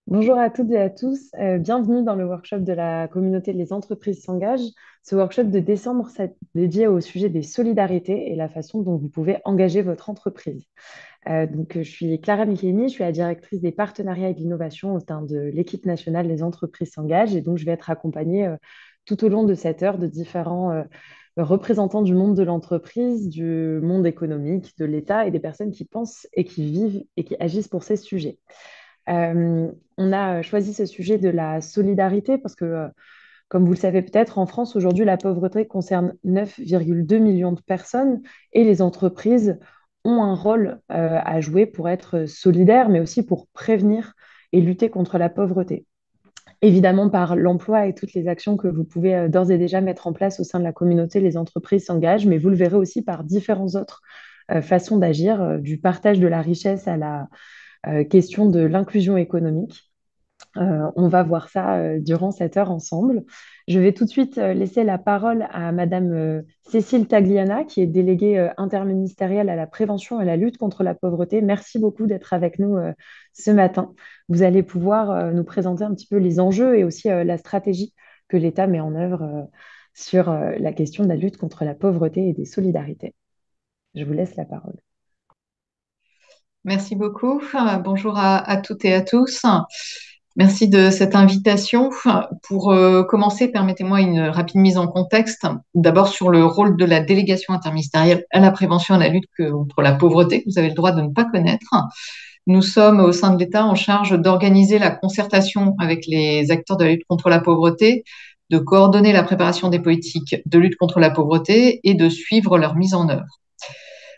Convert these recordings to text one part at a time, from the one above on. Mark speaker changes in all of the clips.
Speaker 1: Bonjour à toutes et à tous, bienvenue dans le workshop de la communauté Les entreprises s'engagent. Ce workshop de décembre s'est dédié au sujet des solidarités et la façon dont vous pouvez engager votre entreprise. Je suis Clara Michelini, je suis la directrice des partenariats et de l'innovation au sein de l'équipe nationale Les entreprises s'engagent et donc je vais être accompagnée tout au long de cette heure de différents représentants du monde de l'entreprise, du monde économique, de l'État et des personnes qui pensent et qui vivent et qui agissent pour ces sujets. On a choisi ce sujet de la solidarité parce que, comme vous le savez peut-être, en France, aujourd'hui, la pauvreté concerne 9,2 millions de personnes et les entreprises ont un rôle à jouer pour être solidaires, mais aussi pour prévenir et lutter contre la pauvreté. Évidemment, par l'emploi et toutes les actions que vous pouvez d'ores et déjà mettre en place au sein de la communauté, les entreprises s'engagent, mais vous le verrez aussi par différentes autres façons d'agir, du partage de la richesse à la question de l'inclusion économique. On va voir ça durant cette heure ensemble. Je vais tout de suite laisser la parole à Madame Cécile Tagliana, qui est déléguée interministérielle à la prévention et à la lutte contre la pauvreté. Merci beaucoup d'être avec nous ce matin. Vous allez pouvoir nous présenter un petit peu les enjeux et aussi la stratégie que l'État met en œuvre sur la question de la lutte contre la pauvreté et des solidarités. Je vous laisse la parole.
Speaker 2: Merci beaucoup. Bonjour à toutes et à tous. Merci de cette invitation. Pour commencer, permettez-moi une rapide mise en contexte. D'abord sur le rôle de la délégation interministérielle à la prévention et à la lutte contre la pauvreté, que vous avez le droit de ne pas connaître. Nous sommes au sein de l'État en charge d'organiser la concertation avec les acteurs de la lutte contre la pauvreté, de coordonner la préparation des politiques de lutte contre la pauvreté et de suivre leur mise en œuvre.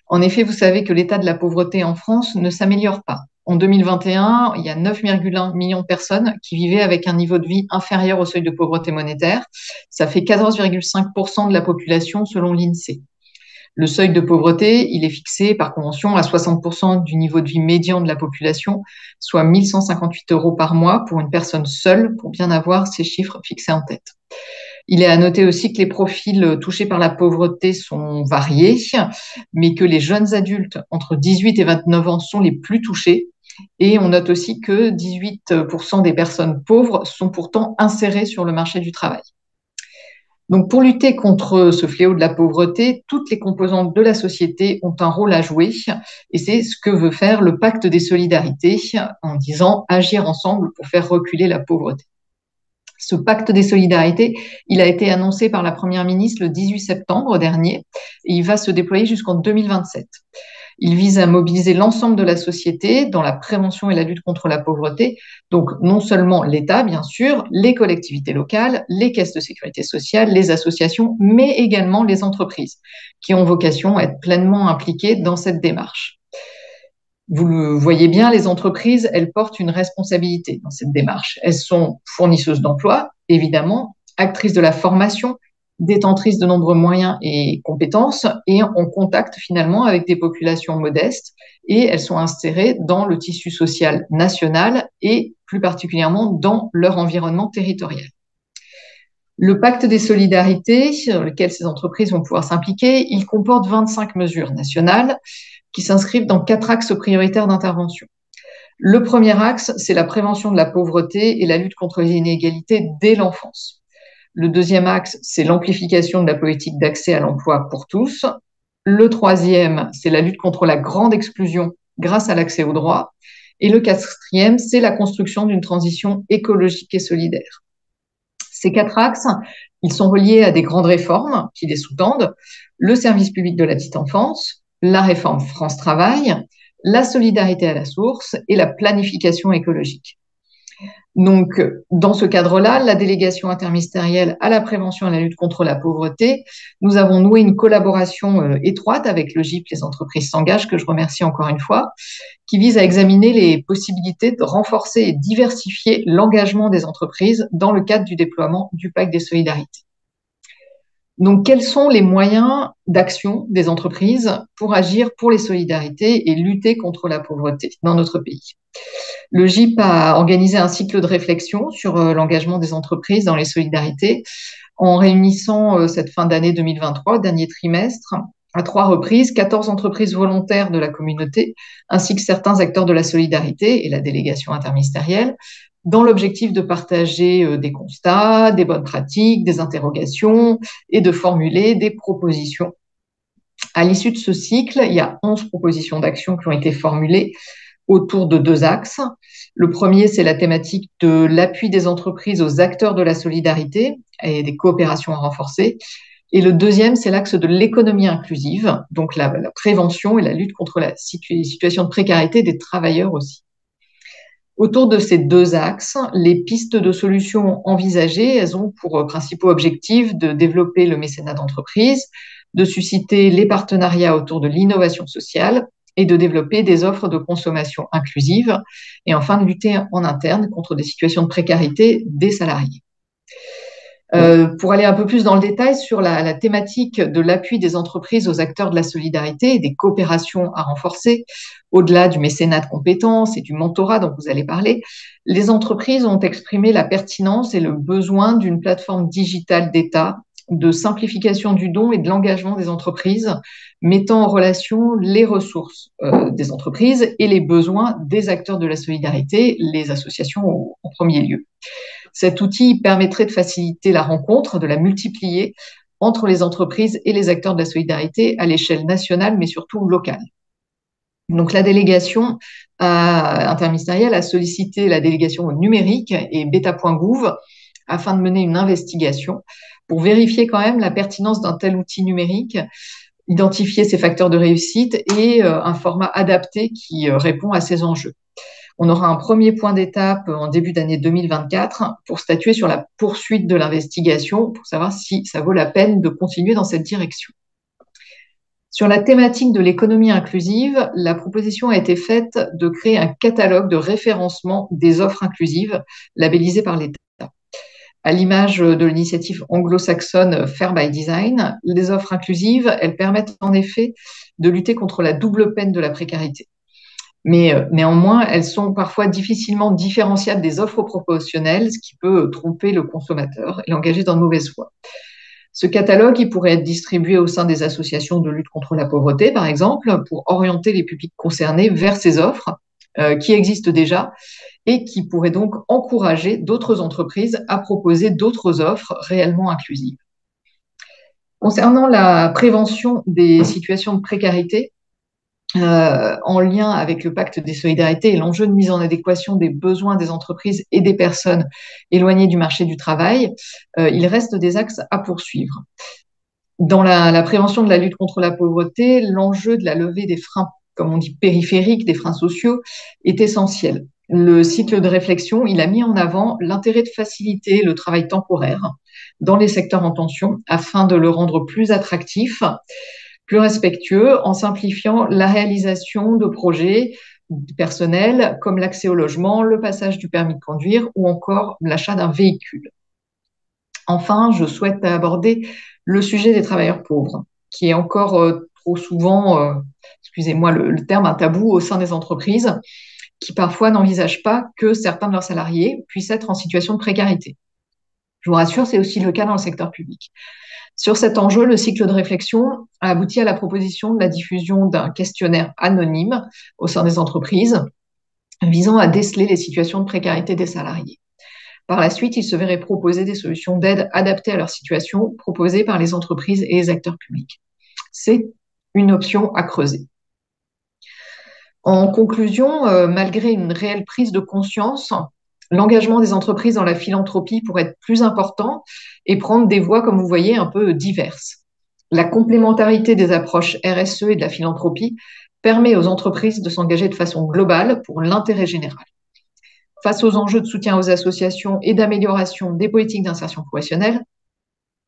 Speaker 2: En effet, vous savez que l'état de la pauvreté en France ne s'améliore pas. En 2021, il y a 9,1 millions de personnes qui vivaient avec un niveau de vie inférieur au seuil de pauvreté monétaire. Ça fait 14,5% de la population selon l'INSEE. Le seuil de pauvreté, il est fixé par convention à 60% du niveau de vie médian de la population, soit 1158 euros par mois pour une personne seule, pour bien avoir ces chiffres fixés en tête. Il est à noter aussi que les profils touchés par la pauvreté sont variés, mais que les jeunes adultes entre 18 et 29 ans sont les plus touchés. Et on note aussi que 18% des personnes pauvres sont pourtant insérées sur le marché du travail. Donc, pour lutter contre ce fléau de la pauvreté, toutes les composantes de la société ont un rôle à jouer. Et c'est ce que veut faire le pacte des solidarités en disant agir ensemble pour faire reculer la pauvreté. Ce pacte des solidarités, il a été annoncé par la Première ministre le 18 septembre dernier et il va se déployer jusqu'en 2027. Il vise à mobiliser l'ensemble de la société dans la prévention et la lutte contre la pauvreté. Donc, non seulement l'État, bien sûr, les collectivités locales, les caisses de sécurité sociale, les associations, mais également les entreprises qui ont vocation à être pleinement impliquées dans cette démarche. Vous le voyez bien, les entreprises, elles portent une responsabilité dans cette démarche. Elles sont fournisseuses d'emplois, évidemment, actrices de la formation, détentrices de nombreux moyens et compétences, et en contact finalement avec des populations modestes, et elles sont insérées dans le tissu social national et plus particulièrement dans leur environnement territorial. Le pacte des solidarités, sur lequel ces entreprises vont pouvoir s'impliquer, il comporte 25 mesures nationales qui s'inscrivent dans 4 axes prioritaires d'intervention. Le premier axe, c'est la prévention de la pauvreté et la lutte contre les inégalités dès l'enfance. Le deuxième axe, c'est l'amplification de la politique d'accès à l'emploi pour tous. Le troisième, c'est la lutte contre la grande exclusion grâce à l'accès aux droits. Et le quatrième, c'est la construction d'une transition écologique et solidaire. Ces 4 axes, ils sont reliés à des grandes réformes qui les sous-tendent, le service public de la petite enfance, la réforme France Travail, la solidarité à la source et la planification écologique. Donc, dans ce cadre-là, la délégation interministérielle à la prévention et à la lutte contre la pauvreté, nous avons noué une collaboration étroite avec le GIP Les entreprises s'engagent, que je remercie encore une fois, qui vise à examiner les possibilités de renforcer et diversifier l'engagement des entreprises dans le cadre du déploiement du pacte des solidarités. Donc, quels sont les moyens d'action des entreprises pour agir pour les solidarités et lutter contre la pauvreté dans notre pays? Le GIP a organisé un cycle de réflexion sur l'engagement des entreprises dans les solidarités en réunissant cette fin d'année 2023, dernier trimestre, à 3 reprises 14 entreprises volontaires de la communauté, ainsi que certains acteurs de la solidarité et la délégation interministérielle, dans l'objectif de partager des constats, des bonnes pratiques, des interrogations et de formuler des propositions. À l'issue de ce cycle, il y a 11 propositions d'action qui ont été formulées autour de 2 axes. Le premier, c'est la thématique de l'appui des entreprises aux acteurs de la solidarité et des coopérations à renforcer. Et le deuxième, c'est l'axe de l'économie inclusive, donc la prévention et la lutte contre la situation de précarité des travailleurs aussi. Autour de ces 2 axes, les pistes de solutions envisagées, elles ont pour principaux objectifs de développer le mécénat d'entreprise, de susciter les partenariats autour de l'innovation sociale et de développer des offres de consommation inclusive, et enfin de lutter en interne contre des situations de précarité des salariés. Pour aller un peu plus dans le détail sur la thématique de l'appui des entreprises aux acteurs de la solidarité et des coopérations à renforcer, au-delà du mécénat de compétences et du mentorat dont vous allez parler, les entreprises ont exprimé la pertinence et le besoin d'une plateforme digitale d'État, de simplification du don et de l'engagement des entreprises, mettant en relation les ressources des entreprises et les besoins des acteurs de la solidarité, les associations en premier lieu. Cet outil permettrait de faciliter la rencontre, de la multiplier entre les entreprises et les acteurs de la solidarité à l'échelle nationale, mais surtout locale. Donc, la délégation interministérielle a sollicité la délégation au numérique et beta.gouv afin de mener une investigation pour vérifier quand même la pertinence d'un tel outil numérique, identifier ses facteurs de réussite et un format adapté qui répond à ces enjeux. On aura un premier point d'étape en début d'année 2024 pour statuer sur la poursuite de l'investigation, pour savoir si ça vaut la peine de continuer dans cette direction. Sur la thématique de l'économie inclusive, la proposition a été faite de créer un catalogue de référencement des offres inclusives labellisées par l'État. À l'image de l'initiative anglo-saxonne Fair by Design, les offres inclusives, elles permettent en effet de lutter contre la double peine de la précarité. Mais néanmoins, elles sont parfois difficilement différenciables des offres proportionnelles, ce qui peut tromper le consommateur et l'engager dans de mauvaises voies. Ce catalogue, il pourrait être distribué au sein des associations de lutte contre la pauvreté, par exemple, pour orienter les publics concernés vers ces offres qui existent déjà et qui pourraient donc encourager d'autres entreprises à proposer d'autres offres réellement inclusives. Concernant la prévention des situations de précarité, en lien avec le pacte des solidarités et l'enjeu de mise en adéquation des besoins des entreprises et des personnes éloignées du marché du travail, il reste des axes à poursuivre. Dans la prévention de la lutte contre la pauvreté, l'enjeu de la levée des freins, comme on dit périphériques, des freins sociaux, est essentiel. Le cycle de réflexion, il a mis en avant l'intérêt de faciliter le travail temporaire dans les secteurs en tension afin de le rendre plus attractif, plus respectueux, en simplifiant la réalisation de projets personnels comme l'accès au logement, le passage du permis de conduire ou encore l'achat d'un véhicule. Enfin, je souhaite aborder le sujet des travailleurs pauvres, qui est encore trop souvent, excusez-moi le terme, un tabou au sein des entreprises, qui parfois n'envisagent pas que certains de leurs salariés puissent être en situation de précarité. Je vous rassure, c'est aussi le cas dans le secteur public. Sur cet enjeu, le cycle de réflexion a abouti à la proposition de la diffusion d'un questionnaire anonyme au sein des entreprises visant à déceler les situations de précarité des salariés. Par la suite, il se verrait proposer des solutions d'aide adaptées à leur situation proposées par les entreprises et les acteurs publics. C'est une option à creuser. En conclusion, malgré une réelle prise de conscience, l'engagement des entreprises dans la philanthropie pourrait être plus important et prendre des voies, comme vous voyez, un peu diverses. La complémentarité des approches RSE et de la philanthropie permet aux entreprises de s'engager de façon globale pour l'intérêt général. Face aux enjeux de soutien aux associations et d'amélioration des politiques d'insertion professionnelle,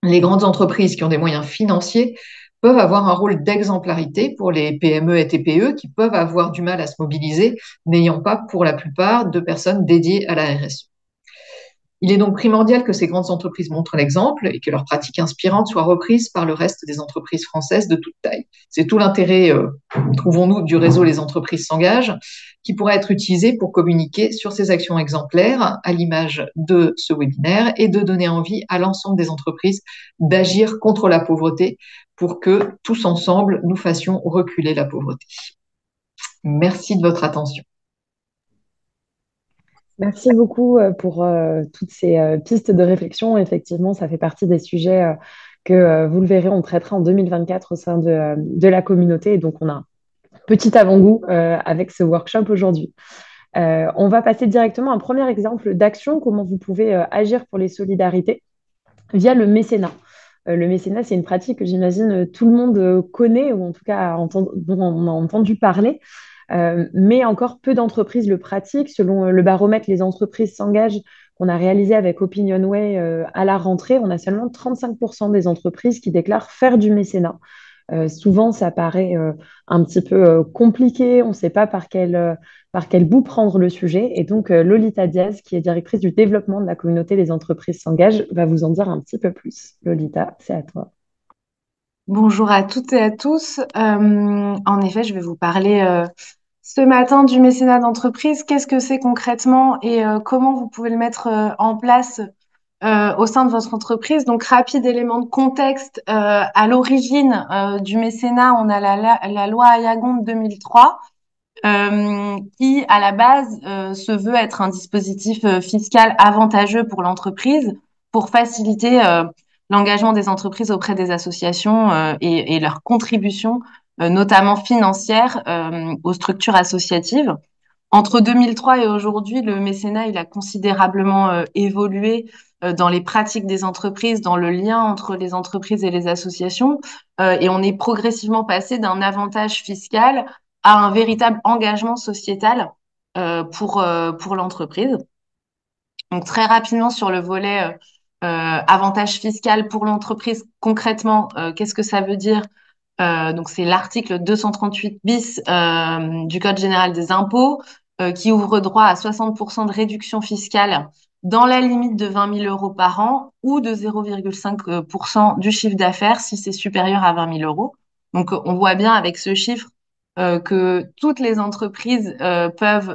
Speaker 2: les grandes entreprises qui ont des moyens financiers peuvent avoir un rôle d'exemplarité pour les PME et TPE qui peuvent avoir du mal à se mobiliser, n'ayant pas pour la plupart de personnes dédiées à la RSE. Il est donc primordial que ces grandes entreprises montrent l'exemple et que leurs pratiques inspirantes soient reprises par le reste des entreprises françaises de toute taille. C'est tout l'intérêt, trouvons-nous, du réseau Les Entreprises s'engagent, qui pourra être utilisé pour communiquer sur ces actions exemplaires à l'image de ce webinaire et de donner envie à l'ensemble des entreprises d'agir contre la pauvreté pour que tous ensemble, nous fassions reculer la pauvreté. Merci de votre attention.
Speaker 1: Merci beaucoup pour toutes ces pistes de réflexion. Effectivement, ça fait partie des sujets que, vous le verrez, on traitera en 2024 au sein de la communauté. Et donc, on a un petit avant-goût avec ce workshop aujourd'hui. On va passer directement à un premier exemple d'action, comment vous pouvez agir pour les solidarités via le mécénat. Le mécénat, c'est une pratique que j'imagine tout le monde connaît, ou en tout cas dont on a entendu parler. Mais encore peu d'entreprises le pratiquent. Selon le baromètre Les entreprises s'engagent qu'on a réalisé avec Opinionway à la rentrée, on a seulement 35% des entreprises qui déclarent faire du mécénat. Souvent, ça paraît un petit peu compliqué, on ne sait pas par quel bout prendre le sujet. Et donc, Lolita Diaz, qui est directrice du développement de la communauté Les entreprises s'engagent, va vous en dire un petit peu plus. Lolita, c'est à toi.
Speaker 3: Bonjour à toutes et à tous. En effet, je vais vous parler ce matin du mécénat d'entreprise. Qu'est-ce que c'est concrètement et comment vous pouvez le mettre en place au sein de votre entreprise. Donc, rapide élément de contexte. À l'origine du mécénat, on a la loi Ayagon de 2003 qui, à la base, se veut être un dispositif fiscal avantageux pour l'entreprise pour faciliter l'engagement des entreprises auprès des associations et leur contribution, notamment financière, aux structures associatives. Entre 2003 et aujourd'hui, le mécénat, il a considérablement évolué dans les pratiques des entreprises, dans le lien entre les entreprises et les associations, et on est progressivement passé d'un avantage fiscal à un véritable engagement sociétal pour l'entreprise. Donc très rapidement sur le volet avantage fiscal pour l'entreprise, concrètement, qu'est-ce que ça veut dire? Donc c'est l'article 238 bis du Code général des impôts qui ouvre droit à 60% de réduction fiscale dans la limite de 20 000 euros par an ou de 0,5% du chiffre d'affaires si c'est supérieur à 20 000 euros. Donc on voit bien avec ce chiffre que toutes les entreprises peuvent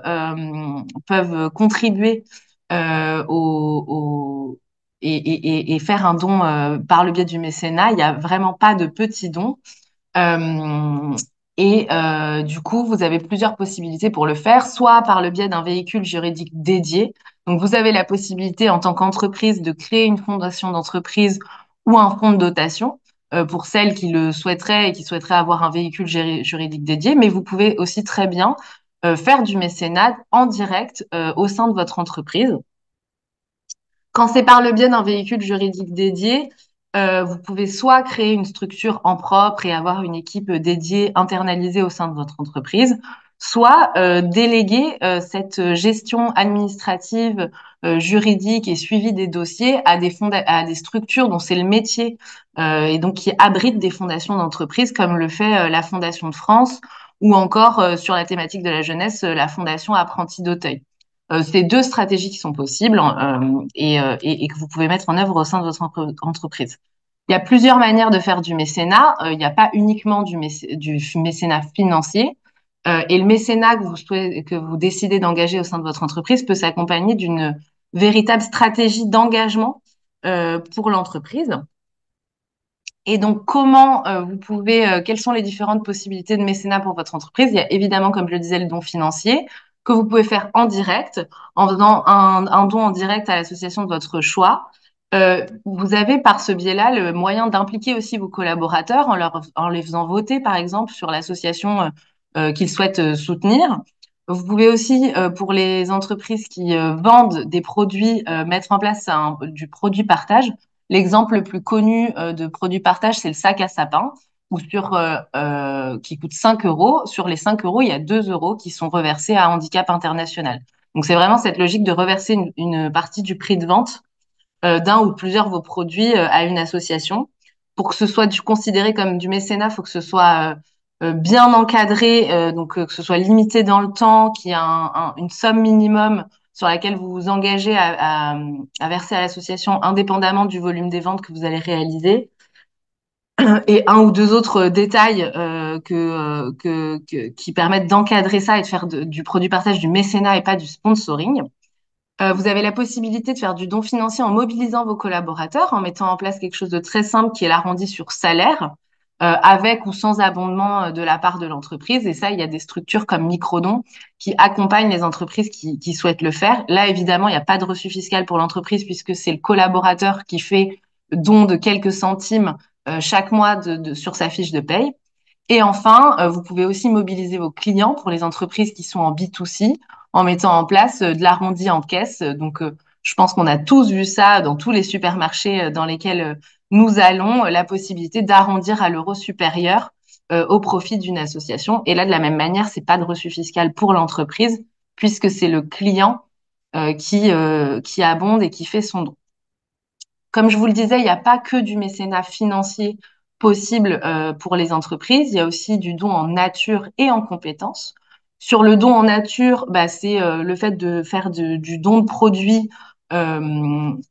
Speaker 3: contribuer et faire un don par le biais du mécénat. Il n'y a vraiment pas de petits dons. Euh, du coup, vous avez plusieurs possibilités pour le faire, soit par le biais d'un véhicule juridique dédié. Donc, vous avez la possibilité en tant qu'entreprise de créer une fondation d'entreprise ou un fonds de dotation pour celles qui le souhaiteraient et qui souhaiteraient avoir un véhicule juridique dédié. Mais vous pouvez aussi très bien faire du mécénat en direct au sein de votre entreprise. Quand c'est par le biais d'un véhicule juridique dédié, vous pouvez soit créer une structure en propre et avoir une équipe dédiée, internalisée au sein de votre entreprise, soit déléguer cette gestion administrative, juridique et suivi des dossiers à des structures dont c'est le métier et donc qui abritent des fondations d'entreprise, comme le fait la Fondation de France ou encore sur la thématique de la jeunesse, la Fondation Apprentis d'Auteuil. C'est deux stratégies qui sont possibles et que vous pouvez mettre en œuvre au sein de votre entreprise. Il y a plusieurs manières de faire du mécénat. Il n'y a pas uniquement du mécénat financier. Et le mécénat que vous décidez d'engager au sein de votre entreprise peut s'accompagner d'une véritable stratégie d'engagement pour l'entreprise. Et donc, comment quelles sont les différentes possibilités de mécénat pour votre entreprise? Il y a évidemment, comme je le disais, le don financier que vous pouvez faire en direct, en faisant un don en direct à l'association de votre choix. Vous avez par ce biais-là le moyen d'impliquer aussi vos collaborateurs en les faisant voter, par exemple, sur l'association qu'ils souhaitent soutenir. Vous pouvez aussi, pour les entreprises qui vendent des produits, mettre en place du produit partage. L'exemple le plus connu de produit partage, c'est le sac à sapin, qui coûte 5 euros. Sur les 5 euros, il y a 2 euros qui sont reversés à Handicap International. Donc, c'est vraiment cette logique de reverser une partie du prix de vente d'un ou plusieurs de vos produits à une association. Pour que ce soit considéré comme du mécénat, il faut que ce soit bien encadré, donc que ce soit limité dans le temps, qu'il y ait une somme minimum sur laquelle vous vous engagez à verser à l'association indépendamment du volume des ventes que vous allez réaliser. et un ou deux autres détails qui permettent d'encadrer ça et de faire du produit partage du mécénat et pas du sponsoring. Vous avez la possibilité de faire du don financier en mobilisant vos collaborateurs, en mettant en place quelque chose de très simple qui est l'arrondi sur salaire, avec ou sans abondement de la part de l'entreprise. Et ça, il y a des structures comme Microdon qui accompagnent les entreprises qui souhaitent le faire. Là, évidemment, il n'y a pas de reçu fiscal pour l'entreprise puisque c'est le collaborateur qui fait don de quelques centimes chaque mois sur sa fiche de paye. Et enfin, vous pouvez aussi mobiliser vos clients pour les entreprises qui sont en B2C en mettant en place de l'arrondi en caisse. Donc, je pense qu'on a tous vu ça dans tous les supermarchés dans lesquels nous allons, la possibilité d'arrondir à l'euro supérieur au profit d'une association. Et là, de la même manière, c'est pas de reçu fiscal pour l'entreprise puisque c'est le client qui abonde et qui fait son don. Comme je vous le disais, il n'y a pas que du mécénat financier possible pour les entreprises, il y a aussi du don en nature et en compétences. Sur le don en nature, bah, c'est le fait de faire du don de produits,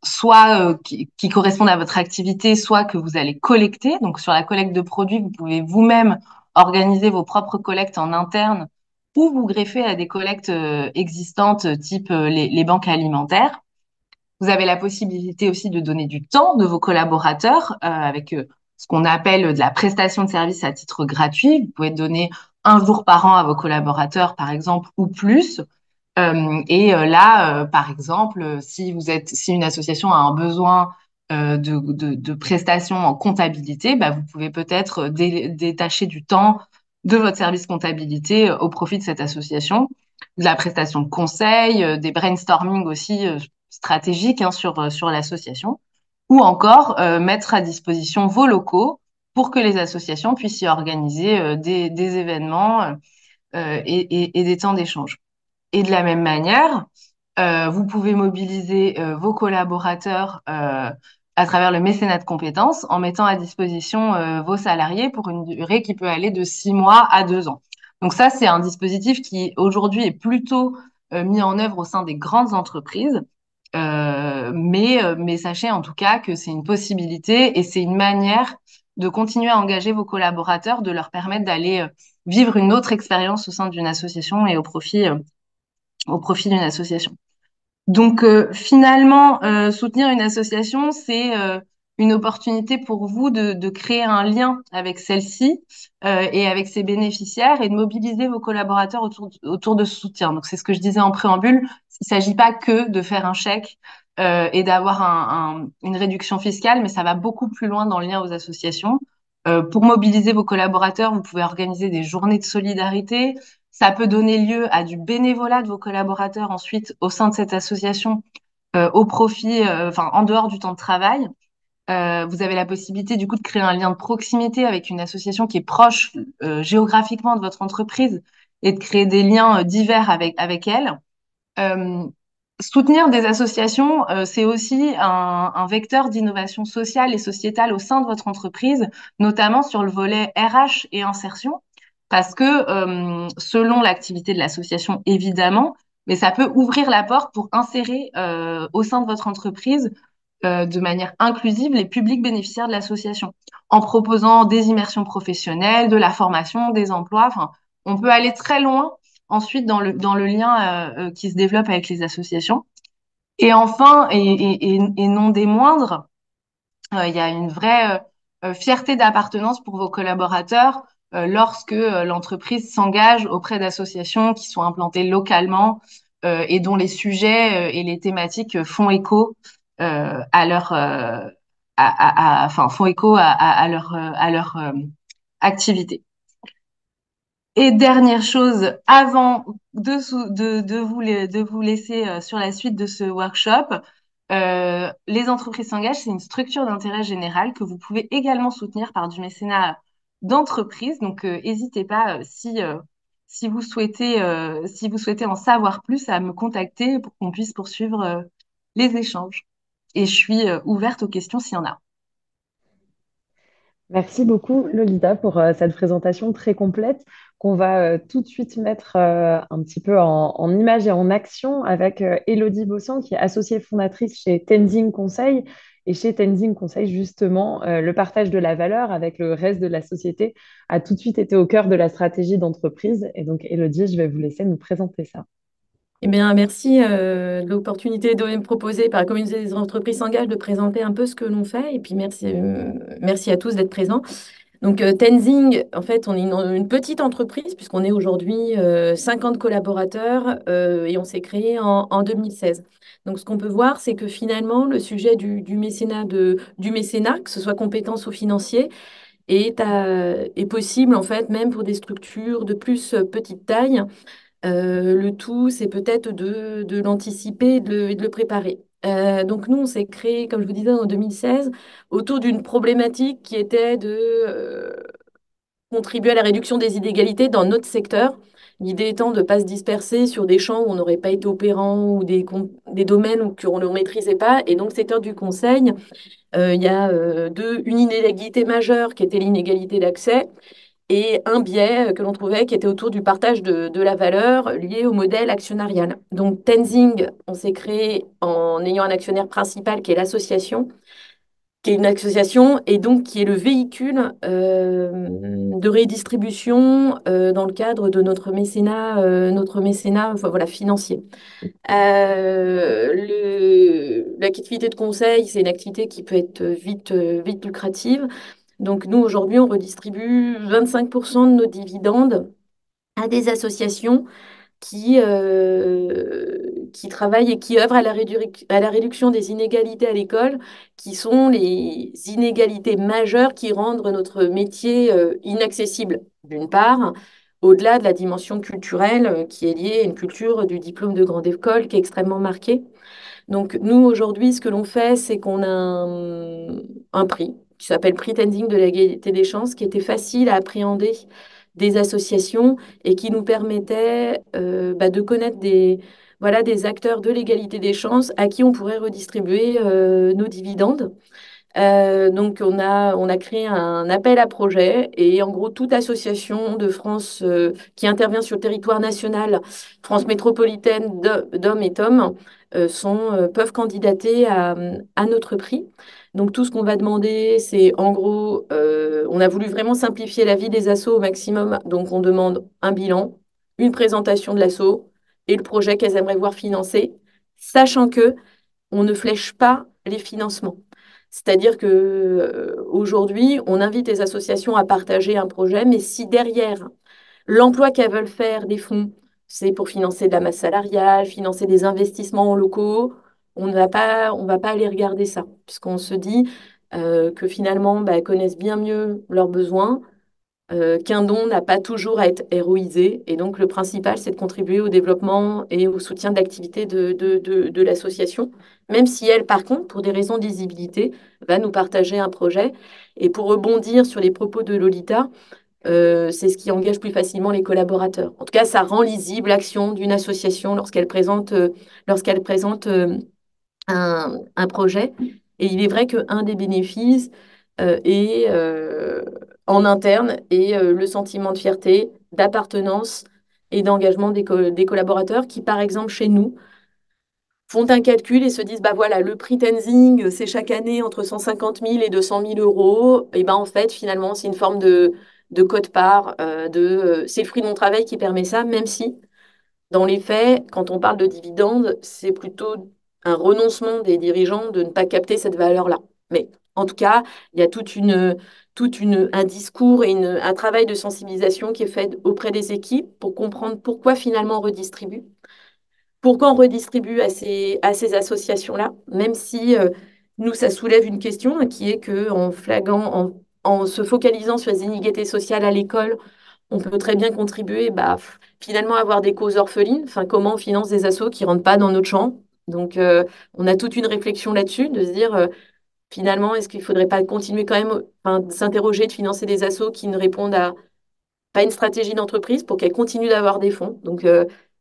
Speaker 3: soit qui correspondent à votre activité, soit que vous allez collecter. Donc sur la collecte de produits, vous pouvez vous-même organiser vos propres collectes en interne ou vous greffer à des collectes existantes, type les banques alimentaires. Vous avez la possibilité aussi de donner du temps de vos collaborateurs avec ce qu'on appelle de la prestation de service à titre gratuit. Vous pouvez donner un jour par an à vos collaborateurs, par exemple, ou plus. Là, par exemple, si une association a un besoin de prestations en comptabilité, bah, vous pouvez peut-être détacher du temps de votre service comptabilité au profit de cette association, de la prestation de conseil, des brainstorming aussi stratégiques hein, sur l'association, ou encore mettre à disposition vos locaux pour que les associations puissent y organiser des événements et des temps d'échange. Et de la même manière, vous pouvez mobiliser vos collaborateurs à travers le mécénat de compétences en mettant à disposition vos salariés pour une durée qui peut aller de 6 mois à 2 ans. Donc ça, c'est un dispositif qui aujourd'hui est plutôt mis en œuvre au sein des grandes entreprises. Mais sachez en tout cas que c'est une possibilité et c'est une manière de continuer à engager vos collaborateurs, de leur permettre d'aller vivre une autre expérience au sein d'une association et au profit d'une association. Donc finalement, soutenir une association, c'est une opportunité pour vous de créer un lien avec celle-ci et avec ses bénéficiaires et de mobiliser vos collaborateurs autour de ce soutien. Donc c'est ce que je disais en préambule, il ne s'agit pas que de faire un chèque et d'avoir une réduction fiscale, mais ça va beaucoup plus loin dans le lien aux associations. Pour mobiliser vos collaborateurs, vous pouvez organiser des journées de solidarité, ça peut donner lieu à du bénévolat de vos collaborateurs ensuite au sein de cette association au profit, enfin en dehors du temps de travail. Vous avez la possibilité du coup de créer un lien de proximité avec une association qui est proche géographiquement de votre entreprise et de créer des liens divers avec elle. Euh, Soutenir des associations, c'est aussi un vecteur d'innovation sociale et sociétale au sein de votre entreprise, notamment sur le volet RH et insertion, parce que selon l'activité de l'association, évidemment, mais ça peut ouvrir la porte pour insérer au sein de votre entreprise de manière inclusive les publics bénéficiaires de l'association, en proposant des immersions professionnelles, de la formation, des emplois. Enfin, on peut aller très loin ensuite dans le lien qui se développe avec les associations. Et enfin, et non des moindres, il y a une vraie fierté d'appartenance pour vos collaborateurs lorsque l'entreprise s'engage auprès d'associations qui sont implantées localement et dont les sujets et les thématiques font écho à leur enfin font écho à leur activité. Et dernière chose, avant de vous laisser sur la suite de ce workshop, les entreprises s'engagent, c'est une structure d'intérêt général que vous pouvez également soutenir par du mécénat d'entreprise. Donc, n'hésitez pas si vous souhaitez en savoir plus à me contacter pour qu'on puisse poursuivre les échanges. Et je suis ouverte aux questions s'il y en a.
Speaker 1: Merci beaucoup, Lolita, pour cette présentation très complète qu'on va tout de suite mettre un petit peu en image et en action avec Élodie Bossan, qui est associée fondatrice chez Tenzing Conseil Et chez Tenzing Conseil, justement, le partage de la valeur avec le reste de la société a tout de suite été au cœur de la stratégie d'entreprise. Et donc, Elodie, je vais vous laisser nous présenter ça.
Speaker 4: Eh bien, merci de l'opportunité de me proposer par la communauté des entreprises s'engage de présenter un peu ce que l'on fait. Et puis, merci à tous d'être présents. Donc, Tenzing, en fait, on est une petite entreprise puisqu'on est aujourd'hui 50 collaborateurs et on s'est créé en 2016. Donc, ce qu'on peut voir, c'est que finalement, le sujet du mécénat, du mécénat, que ce soit compétences ou financier, est possible, en fait, même pour des structures de plus petite taille. Le tout, c'est peut-être de l'anticiper et de le préparer. Donc nous, on s'est créé, comme je vous disais, en 2016, autour d'une problématique qui était de contribuer à la réduction des inégalités dans notre secteur. L'idée étant de ne pas se disperser sur des champs où on n'aurait pas été opérant ou des domaines qu'on ne maîtrisait pas. Et donc, le secteur du conseil, il y a une inégalité majeure qui était l'inégalité d'accès et un biais que l'on trouvait qui était autour du partage de la valeur lié au modèle actionnarial. Donc Tenzing, on s'est créé en ayant un actionnaire principal qui est l'association, qui est une association et donc qui est le véhicule de redistribution dans le cadre de notre mécénat enfin, voilà, financier. L'activité de conseil, c'est une activité qui peut être vite lucrative. Donc nous, aujourd'hui, on redistribue 25% de nos dividendes à des associations qui travaillent et qui œuvrent à la réduction des inégalités à l'école, qui sont les inégalités majeures qui rendent notre métier inaccessible, d'une part, au-delà de la dimension culturelle qui est liée à une culture du diplôme de grande école qui est extrêmement marquée. Donc, nous, aujourd'hui, ce que l'on fait, c'est qu'on a un prix qui s'appelle Prix Tending de l'égalité des chances, qui était facile à appréhender des associations et qui nous permettait de connaître voilà, des acteurs de l'égalité des chances à qui on pourrait redistribuer nos dividendes. Donc, on a créé un appel à projet et en gros, toute association de France qui intervient sur le territoire national, France métropolitaine d'hommes et femmes, peuvent candidater à notre prix. Donc, tout ce qu'on va demander, c'est en gros, on a voulu vraiment simplifier la vie des assos au maximum. Donc, on demande un bilan, une présentation de l'asso et le projet qu'elles aimeraient voir financé, sachant que on ne flèche pas les financements. C'est-à-dire que aujourd'hui, on invite les associations à partager un projet, mais si derrière l'emploi qu'elles veulent faire des fonds, c'est pour financer de la masse salariale, financer des investissements en locaux, on va pas aller regarder ça, puisqu'on se dit que finalement, elles connaissent bien mieux leurs besoins qu'un don n'a pas toujours à être héroïsé. Et donc, le principal, c'est de contribuer au développement et au soutien de l'activité de l'association, même si elle, par contre, pour des raisons de lisibilité, va nous partager un projet. Et pour rebondir sur les propos de Lolita, c'est ce qui engage plus facilement les collaborateurs. En tout cas, ça rend lisible l'action d'une association lorsqu'elle présente un projet. Et il est vrai qu'un des bénéfices est en interne et le sentiment de fierté, d'appartenance et d'engagement des collaborateurs qui, par exemple, chez nous, font un calcul et se disent, bah voilà, le prix Tenzing, c'est chaque année entre 150 000 et 200 000 euros. Et ben en fait, finalement, c'est une forme de quote-part, c'est le fruit de mon travail qui permet ça, même si dans les faits, quand on parle de dividendes, c'est plutôt un renoncement des dirigeants de ne pas capter cette valeur-là. Mais en tout cas, il y a un discours et un travail de sensibilisation qui est fait auprès des équipes pour comprendre pourquoi finalement on redistribue. Pourquoi on redistribue à ces associations-là, même si nous, ça soulève une question hein, qui est que en se focalisant sur les inégalités sociales à l'école, on peut très bien contribuer finalement à avoir des causes orphelines. Enfin, comment on finance des assos qui ne rentrent pas dans notre champ? Donc, on a toute une réflexion là-dessus, de se dire finalement, est-ce qu'il ne faudrait pas continuer quand même, enfin, de s'interroger, de financer des assos qui ne répondent à pas une stratégie d'entreprise pour qu'elle continue d'avoir des fonds. Donc,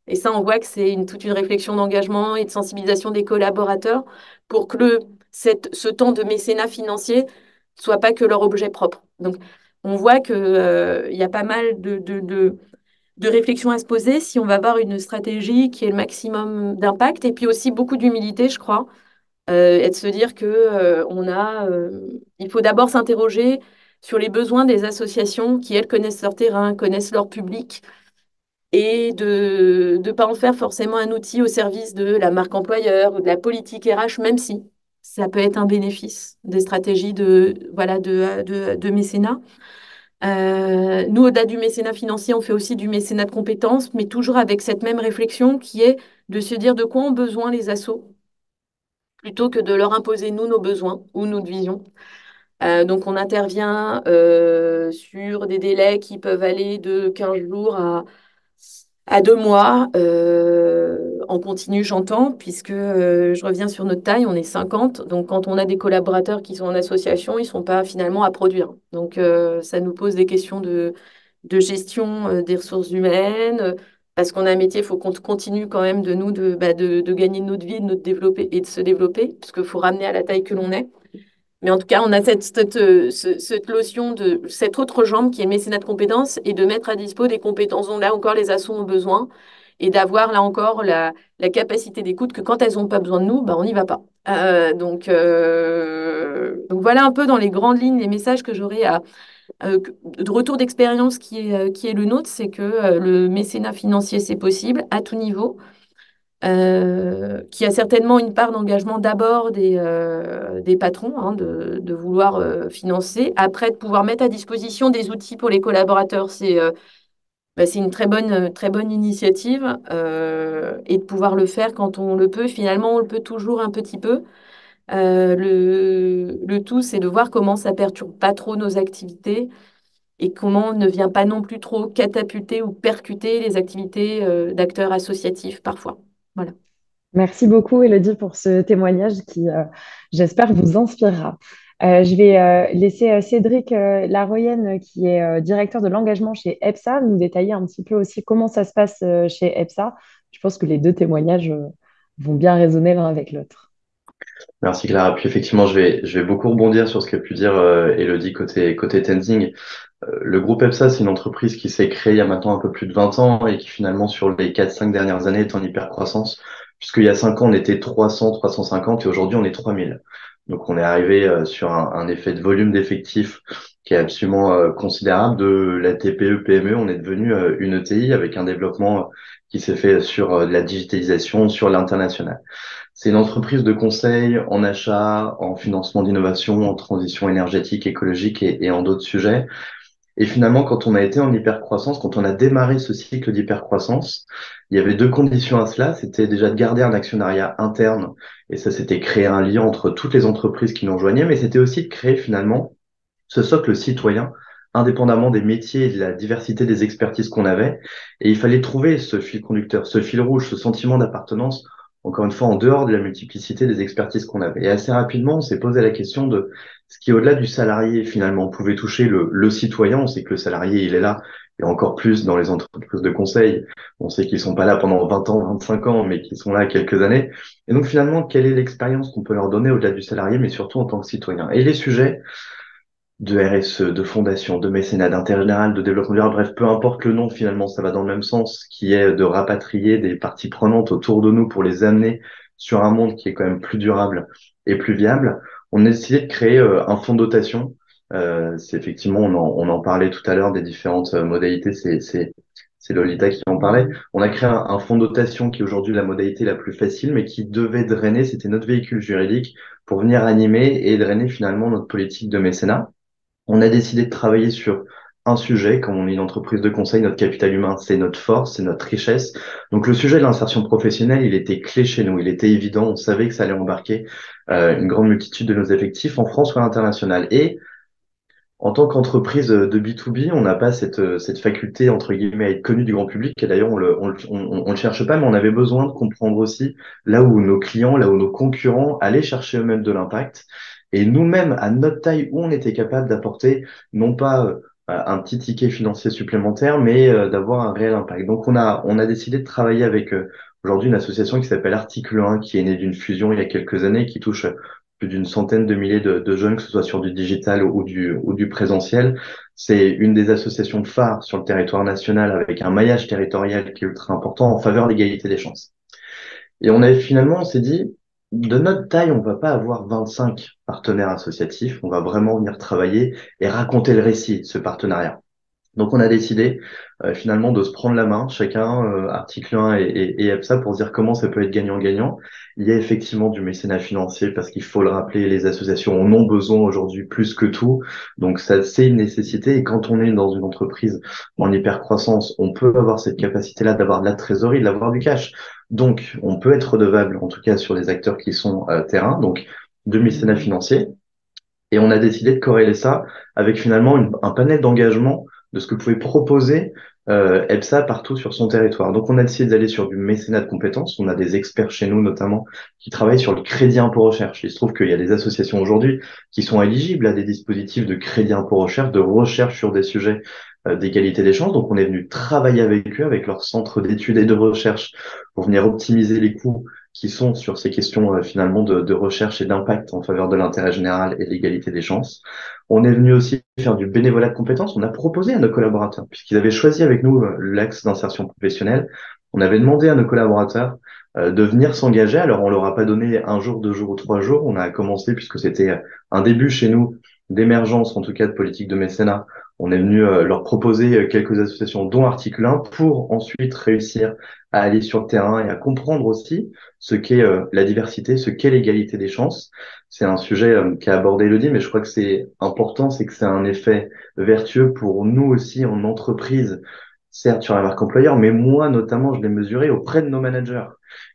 Speaker 4: et ça, on voit que c'est toute une réflexion d'engagement et de sensibilisation des collaborateurs pour que ce temps de mécénat financier soit pas que leur objet propre. Donc, on voit qu'il y a pas mal de réflexions à se poser si on va avoir une stratégie qui ait le maximum d'impact et puis aussi beaucoup d'humilité, je crois, et de se dire que il faut d'abord s'interroger sur les besoins des associations qui, elles, connaissent leur terrain, connaissent leur public, et de ne pas en faire forcément un outil au service de la marque employeur ou de la politique RH, même si ça peut être un bénéfice des stratégies de mécénat. Nous, au-delà du mécénat financier, on fait aussi du mécénat de compétences, mais toujours avec cette même réflexion qui est de se dire de quoi ont besoin les assos, plutôt que de leur imposer, nous, nos besoins ou notre vision. Donc, on intervient sur des délais qui peuvent aller de 15 jours à 2 mois, en continu, j'entends, puisque je reviens sur notre taille, on est 50. Donc, quand on a des collaborateurs qui sont en association, ils ne sont pas finalement à produire. Donc, ça nous pose des questions de gestion des ressources humaines. Parce qu'on a un métier, il faut qu'on continue quand même de gagner notre vie, de notre développer et de se développer, parce qu'il faut ramener à la taille que l'on est. Mais en tout cas, on a cette notion de cette autre jambe qui est le mécénat de compétences et de mettre à dispo des compétences dont là encore les assos ont besoin et d'avoir là encore la capacité d'écoute que quand elles n'ont pas besoin de nous, bah, on n'y va pas. Donc voilà un peu dans les grandes lignes les messages que j'aurais de retour d'expérience qui est le nôtre, c'est que le mécénat financier, c'est possible à tout niveau, qui a certainement une part d'engagement d'abord des patrons, hein, de vouloir financer, après de pouvoir mettre à disposition des outils pour les collaborateurs. C'est une très bonne initiative et de pouvoir le faire quand on le peut. Finalement, on le peut toujours un petit peu. Le tout, c'est de voir comment ça perturbe pas trop nos activités et comment on ne vient pas non plus trop catapulter ou percuter les activités d'acteurs associatifs parfois. Voilà.
Speaker 1: Merci beaucoup, Elodie, pour ce témoignage qui, j'espère, vous inspirera. Je vais laisser Cédric Laroyenne, qui est directeur de l'engagement chez EPSA, nous détailler un petit peu aussi comment ça se passe chez EPSA. Je pense que les deux témoignages vont bien résonner l'un avec l'autre.
Speaker 5: Merci Clara. Puis effectivement, je vais beaucoup rebondir sur ce qu'a pu dire Elodie côté Tenzing. Le groupe EPSA, c'est une entreprise qui s'est créée il y a maintenant un peu plus de 20 ans et qui finalement, sur les 4-5 dernières années, est en hyper croissance. Puisqu'il y a 5 ans, on était 300, 350 et aujourd'hui, on est 3000. Donc, on est arrivé sur un effet de volume d'effectifs qui est absolument considérable. De la TPE, PME, on est devenu une ETI avec un développement qui s'est fait sur de la digitalisation, sur l'international. C'est une entreprise de conseil en achat, en financement d'innovation, en transition énergétique, écologique et en d'autres sujets. Et finalement, quand on a été en hypercroissance, quand on a démarré ce cycle d'hypercroissance, il y avait deux conditions à cela. C'était déjà de garder un actionnariat interne, et ça, c'était créer un lien entre toutes les entreprises qui nous rejoignaient, mais c'était aussi de créer finalement ce socle citoyen, indépendamment des métiers et de la diversité des expertises qu'on avait. Et il fallait trouver ce fil conducteur, ce fil rouge, ce sentiment d'appartenance, encore une fois, en dehors de la multiplicité des expertises qu'on avait. Et assez rapidement, on s'est posé la question de ce qui, au-delà du salarié, finalement, pouvait toucher le citoyen. On sait que le salarié, il est là, et encore plus dans les entreprises de conseil. On sait qu'ils sont pas là pendant 20 ans, 25 ans, mais qu'ils sont là quelques années. Et donc, finalement, quelle est l'expérience qu'on peut leur donner au-delà du salarié, mais surtout en tant que citoyen? Et les sujets de RSE, de fondation, de mécénat, d'intérêt général, de développement durable, bref, peu importe le nom, finalement, ça va dans le même sens, qui est de rapatrier des parties prenantes autour de nous pour les amener sur un monde qui est quand même plus durable et plus viable. On a décidé de créer un fonds de dotation. C'est effectivement, on en parlait tout à l'heure des différentes modalités, c'est Lolita qui en parlait. On a créé un fonds de dotation qui est aujourd'hui la modalité la plus facile, mais qui devait drainer, c'était notre véhicule juridique pour venir animer et drainer finalement notre politique de mécénat. On a décidé de travailler sur un sujet. Comme on est une entreprise de conseil, notre capital humain, c'est notre force, c'est notre richesse. Donc le sujet de l'insertion professionnelle, il était clé chez nous, il était évident, on savait que ça allait embarquer une grande multitude de nos effectifs en France ou à l'international. Et en tant qu'entreprise de B2B, on n'a pas cette faculté, entre guillemets, à être connu du grand public. Et d'ailleurs, on le cherche pas, mais on avait besoin de comprendre aussi là où nos clients, là où nos concurrents allaient chercher eux-mêmes de l'impact. Et nous-mêmes, à notre taille, où on était capable d'apporter, non pas un petit ticket financier supplémentaire, mais d'avoir un réel impact. Donc, on a décidé de travailler avec aujourd'hui une association qui s'appelle Article 1, qui est née d'une fusion il y a quelques années, qui touche plus d'une centaine de milliers de jeunes, que ce soit sur du digital ou du présentiel. C'est une des associations phares sur le territoire national avec un maillage territorial qui est ultra important en faveur de l'égalité des chances. Et on s'est dit, de notre taille, on va pas avoir 25 partenaires associatifs. On va vraiment venir travailler et raconter le récit de ce partenariat. Donc on a décidé finalement de se prendre la main, chacun, article 1 et EPSA, pour dire comment ça peut être gagnant-gagnant. Il y a effectivement du mécénat financier parce qu'il faut le rappeler, les associations en ont besoin aujourd'hui plus que tout. Donc ça, c'est une nécessité. Et quand on est dans une entreprise en hypercroissance, on peut avoir cette capacité-là d'avoir de la trésorerie, d'avoir du cash. Donc on peut être redevable, en tout cas sur les acteurs qui sont terrain, donc de mécénat financier. Et on a décidé de corréler ça avec finalement un panel d'engagement de ce que pouvait proposer EPSA partout sur son territoire. Donc on a décidé d'aller sur du mécénat de compétences. On a des experts chez nous notamment qui travaillent sur le crédit impôt recherche. Il se trouve qu'il y a des associations aujourd'hui qui sont éligibles à des dispositifs de crédit impôt recherche, de recherche sur des sujets d'égalité des chances. Donc on est venu travailler avec eux, avec leur centre d'études et de recherche pour venir optimiser les coûts qui sont sur ces questions finalement de recherche et d'impact en faveur de l'intérêt général et de l'égalité des chances. On est venu aussi faire du bénévolat de compétences. On a proposé à nos collaborateurs, puisqu'ils avaient choisi avec nous l'axe d'insertion professionnelle, on avait demandé à nos collaborateurs de venir s'engager. Alors on leur a pas donné un jour, 2 jours ou 3 jours. On a commencé, puisque c'était un début chez nous d'émergence, en tout cas de politique de mécénat. On est venu leur proposer quelques associations, dont Article 1, pour ensuite réussir à aller sur le terrain et à comprendre aussi ce qu'est la diversité, ce qu'est l'égalité des chances. C'est un sujet qu'a abordé Elodie, mais je crois que c'est important, c'est que c'est un effet vertueux pour nous aussi en entreprise, certes sur la marque employeur, mais moi notamment, je l'ai mesuré auprès de nos managers,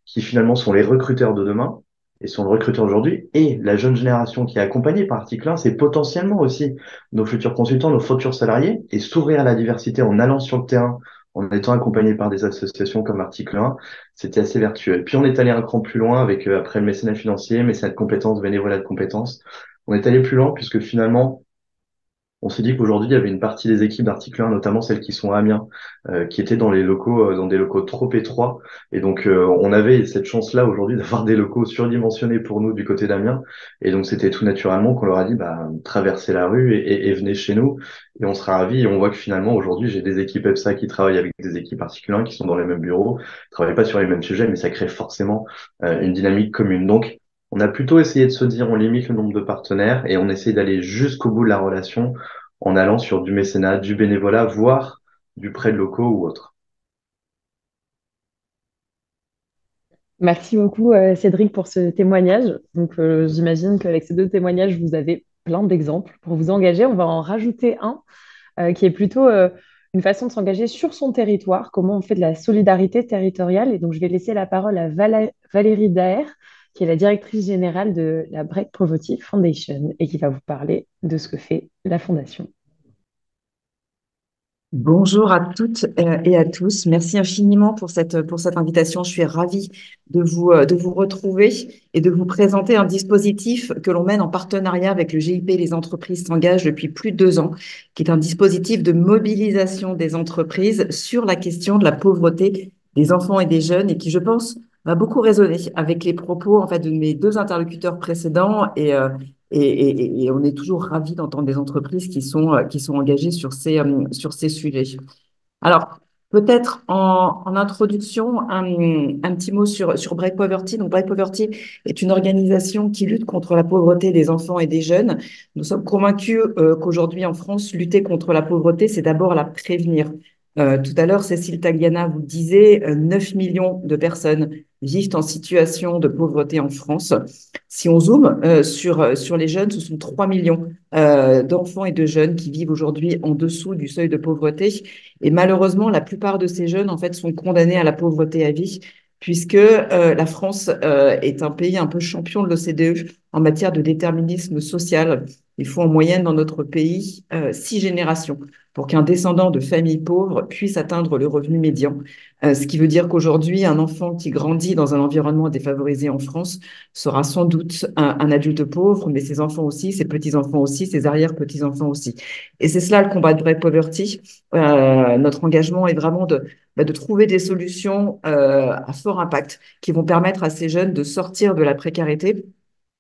Speaker 5: qui finalement sont les recruteurs de demain et sont le recruteur aujourd'hui, et la jeune génération qui est accompagnée par Article 1, c'est potentiellement aussi nos futurs consultants, nos futurs salariés, et s'ouvrir à la diversité en allant sur le terrain, en étant accompagné par des associations comme Article 1, c'était assez vertueux. Et puis on est allé un cran plus loin avec, après le mécénat financier, mécénat de compétences, bénévolat de compétences. On est allé plus loin puisque finalement, on s'est dit qu'aujourd'hui, il y avait une partie des équipes d'Article 1, notamment celles qui sont à Amiens, qui étaient dans les locaux, dans des locaux trop étroits. Et donc, on avait cette chance-là aujourd'hui d'avoir des locaux surdimensionnés pour nous du côté d'Amiens. Et donc, c'était tout naturellement qu'on leur a dit, bah, traversez la rue et venez chez nous. Et on sera ravis. Et on voit que finalement, aujourd'hui, j'ai des équipes EPSA qui travaillent avec des équipes Article 1 qui sont dans les mêmes bureaux, ne travaillent pas sur les mêmes sujets, mais ça crée forcément une dynamique commune. Donc, on a plutôt essayé de se dire, on limite le nombre de partenaires et on essaye d'aller jusqu'au bout de la relation en allant sur du mécénat, du bénévolat, voire du prêt de locaux ou autre.
Speaker 1: Merci beaucoup, Cédric, pour ce témoignage. Donc, j'imagine qu'avec ces deux témoignages, vous avez plein d'exemples pour vous engager. On va en rajouter un qui est plutôt une façon de s'engager sur son territoire, comment on fait de la solidarité territoriale. Et donc, je vais laisser la parole à Valérie Daher, qui est la directrice générale de la Break Poverty Foundation et qui va vous parler de ce que fait la fondation.
Speaker 6: Bonjour à toutes et à tous. Merci infiniment pour cette invitation. Je suis ravie de vous retrouver et de vous présenter un dispositif que l'on mène en partenariat avec le GIP Les entreprises s'engagent depuis plus de 2 ans, qui est un dispositif de mobilisation des entreprises sur la question de la pauvreté des enfants et des jeunes et qui, je pense, va beaucoup résonner avec les propos en fait, de mes 2 interlocuteurs précédents et on est toujours ravis d'entendre des entreprises qui sont engagées sur sur ces sujets. Alors, peut-être en introduction, un petit mot sur Break Poverty. Donc, Break Poverty est une organisation qui lutte contre la pauvreté des enfants et des jeunes. Nous sommes convaincus qu'aujourd'hui, en France, lutter contre la pauvreté, c'est d'abord la prévenir. Tout à l'heure, Cécile Tagliana vous disait 9 millions de personnes vivent en situation de pauvreté en France. Si on zoome sur les jeunes, ce sont 3 millions d'enfants et de jeunes qui vivent aujourd'hui en dessous du seuil de pauvreté. Et malheureusement, la plupart de ces jeunes, en fait, sont condamnés à la pauvreté à vie, puisque la France est un pays un peu champion de l'OCDE en matière de déterminisme social. Il faut en moyenne dans notre pays 6 générations pour qu'un descendant de famille pauvre puisse atteindre le revenu médian. Ce qui veut dire qu'aujourd'hui, un enfant qui grandit dans un environnement défavorisé en France sera sans doute un adulte pauvre, mais ses enfants aussi, ses petits-enfants aussi, ses arrière-petits-enfants aussi. Et c'est cela le combat de Break Poverty. Notre engagement est vraiment de trouver des solutions à fort impact qui vont permettre à ces jeunes de sortir de la précarité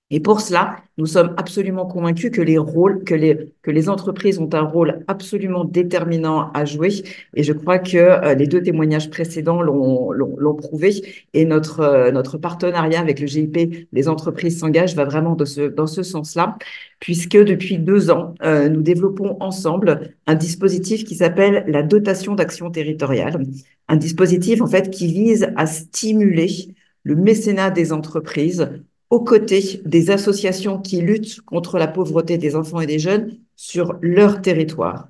Speaker 6: Et pour cela, nous sommes absolument convaincus que que les entreprises ont un rôle absolument déterminant à jouer. Et je crois que les deux témoignages précédents l'ont prouvé. Et notre partenariat avec le GIP, les entreprises s'engagent, va vraiment dans ce sens-là, puisque depuis 2 ans, nous développons ensemble un dispositif qui s'appelle la dotation d'action territoriale. Un dispositif, en fait, qui vise à stimuler le mécénat des entreprises aux côtés des associations qui luttent contre la pauvreté des enfants et des jeunes sur leur territoire.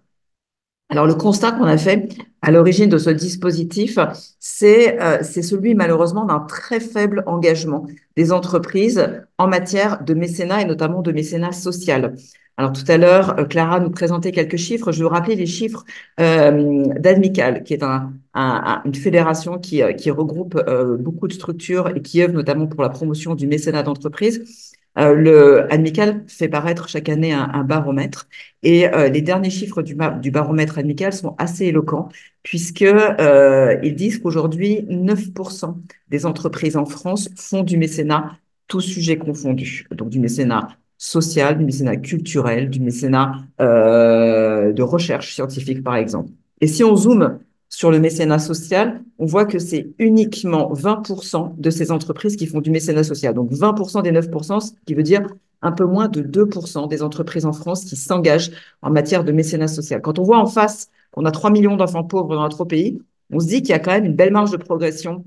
Speaker 6: Alors, le constat qu'on a fait à l'origine de ce dispositif, c'est celui malheureusement d'un très faible engagement des entreprises en matière de mécénat et notamment de mécénat social. Alors, tout à l'heure, Clara nous présentait quelques chiffres. Je veux rappeler les chiffres d'Admical, qui est une fédération qui regroupe beaucoup de structures et qui œuvre notamment pour la promotion du mécénat d'entreprise. Le Admical fait paraître chaque année un baromètre et les derniers chiffres du baromètre Admical sont assez éloquents puisque ils disent qu'aujourd'hui 9% des entreprises en France font du mécénat, tous sujets confondus. Donc du mécénat social, du mécénat culturel, du mécénat de recherche scientifique par exemple. Et si on zoome sur le mécénat social, on voit que c'est uniquement 20% de ces entreprises qui font du mécénat social. Donc 20% des 9%, ce qui veut dire un peu moins de 2% des entreprises en France qui s'engagent en matière de mécénat social. Quand on voit en face qu'on a 3 millions d'enfants pauvres dans notre pays, on se dit qu'il y a quand même une belle marge de progression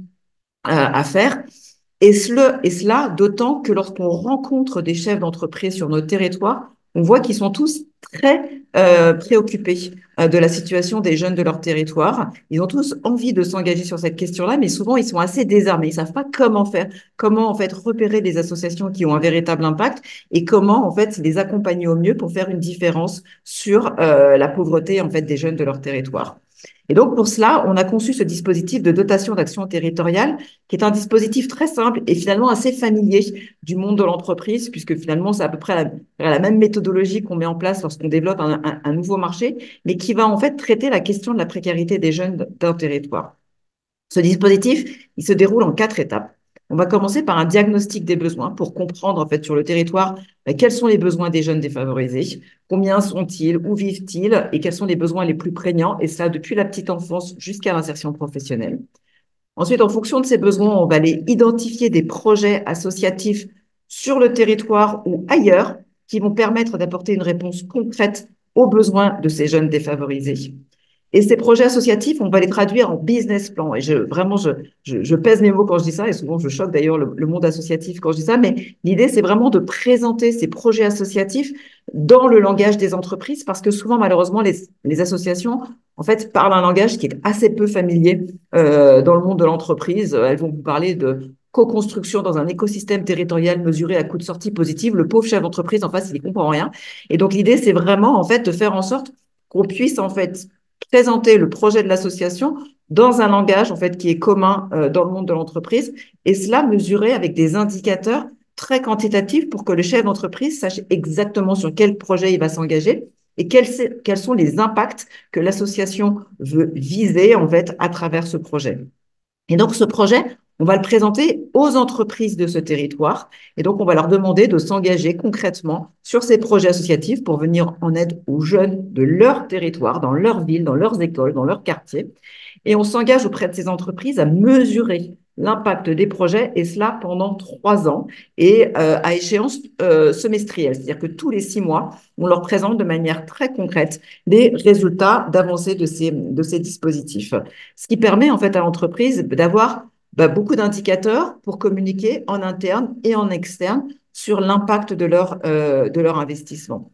Speaker 6: à faire. Et cela d'autant que lorsqu'on rencontre des chefs d'entreprise sur notre territoire, on voit qu'ils sont tous très préoccupés de la situation des jeunes de leur territoire. Ils ont tous envie de s'engager sur cette question-là, mais souvent ils sont assez désarmés. Ils savent pas comment faire, comment en fait repérer des associations qui ont un véritable impact et comment en fait les accompagner au mieux pour faire une différence sur la pauvreté en fait des jeunes de leur territoire. Et donc, pour cela, on a conçu ce dispositif de dotation d'action territoriale, qui est un dispositif très simple et finalement assez familier du monde de l'entreprise, puisque finalement, c'est à peu près la même méthodologie qu'on met en place lorsqu'on développe un nouveau marché, mais qui va en fait traiter la question de la précarité des jeunes d'un territoire. Ce dispositif, il se déroule en 4 étapes. On va commencer par un diagnostic des besoins pour comprendre en fait sur le territoire quels sont les besoins des jeunes défavorisés, combien sont-ils, où vivent-ils et quels sont les besoins les plus prégnants, et cela depuis la petite enfance jusqu'à l'insertion professionnelle. Ensuite, en fonction de ces besoins, on va aller identifier des projets associatifs sur le territoire ou ailleurs qui vont permettre d'apporter une réponse concrète aux besoins de ces jeunes défavorisés. Et ces projets associatifs, on va les traduire en business plan. Et je pèse mes mots quand je dis ça, et souvent je choque d'ailleurs le monde associatif quand je dis ça, mais l'idée, c'est vraiment de présenter ces projets associatifs dans le langage des entreprises, parce que souvent, malheureusement, les associations, en fait, parlent un langage qui est assez peu familier dans le monde de l'entreprise. Elles vont vous parler de co-construction dans un écosystème territorial mesuré à coût de sortie positive. Le pauvre chef d'entreprise en face, il ne comprend rien. Et donc, l'idée, c'est vraiment, en fait, de faire en sorte qu'on puisse, en fait, présenter le projet de l'association dans un langage, en fait, qui est commun dans le monde de l'entreprise, et cela mesuré avec des indicateurs très quantitatifs pour que le chef d'entreprise sache exactement sur quel projet il va s'engager et quels sont les impacts que l'association veut viser, en fait, à travers ce projet. Et donc, ce projet, on va le présenter aux entreprises de ce territoire. Et donc, on va leur demander de s'engager concrètement sur ces projets associatifs pour venir en aide aux jeunes de leur territoire, dans leur ville, dans leurs écoles, dans leur quartier. Et on s'engage auprès de ces entreprises à mesurer l'impact des projets, et cela pendant 3 ans et à échéance semestrielle. C'est-à-dire que tous les 6 mois, on leur présente de manière très concrète les résultats d'avancée de ces dispositifs. Ce qui permet en fait à l'entreprise d'avoir beaucoup d'indicateurs pour communiquer en interne et en externe sur l'impact de leur investissement.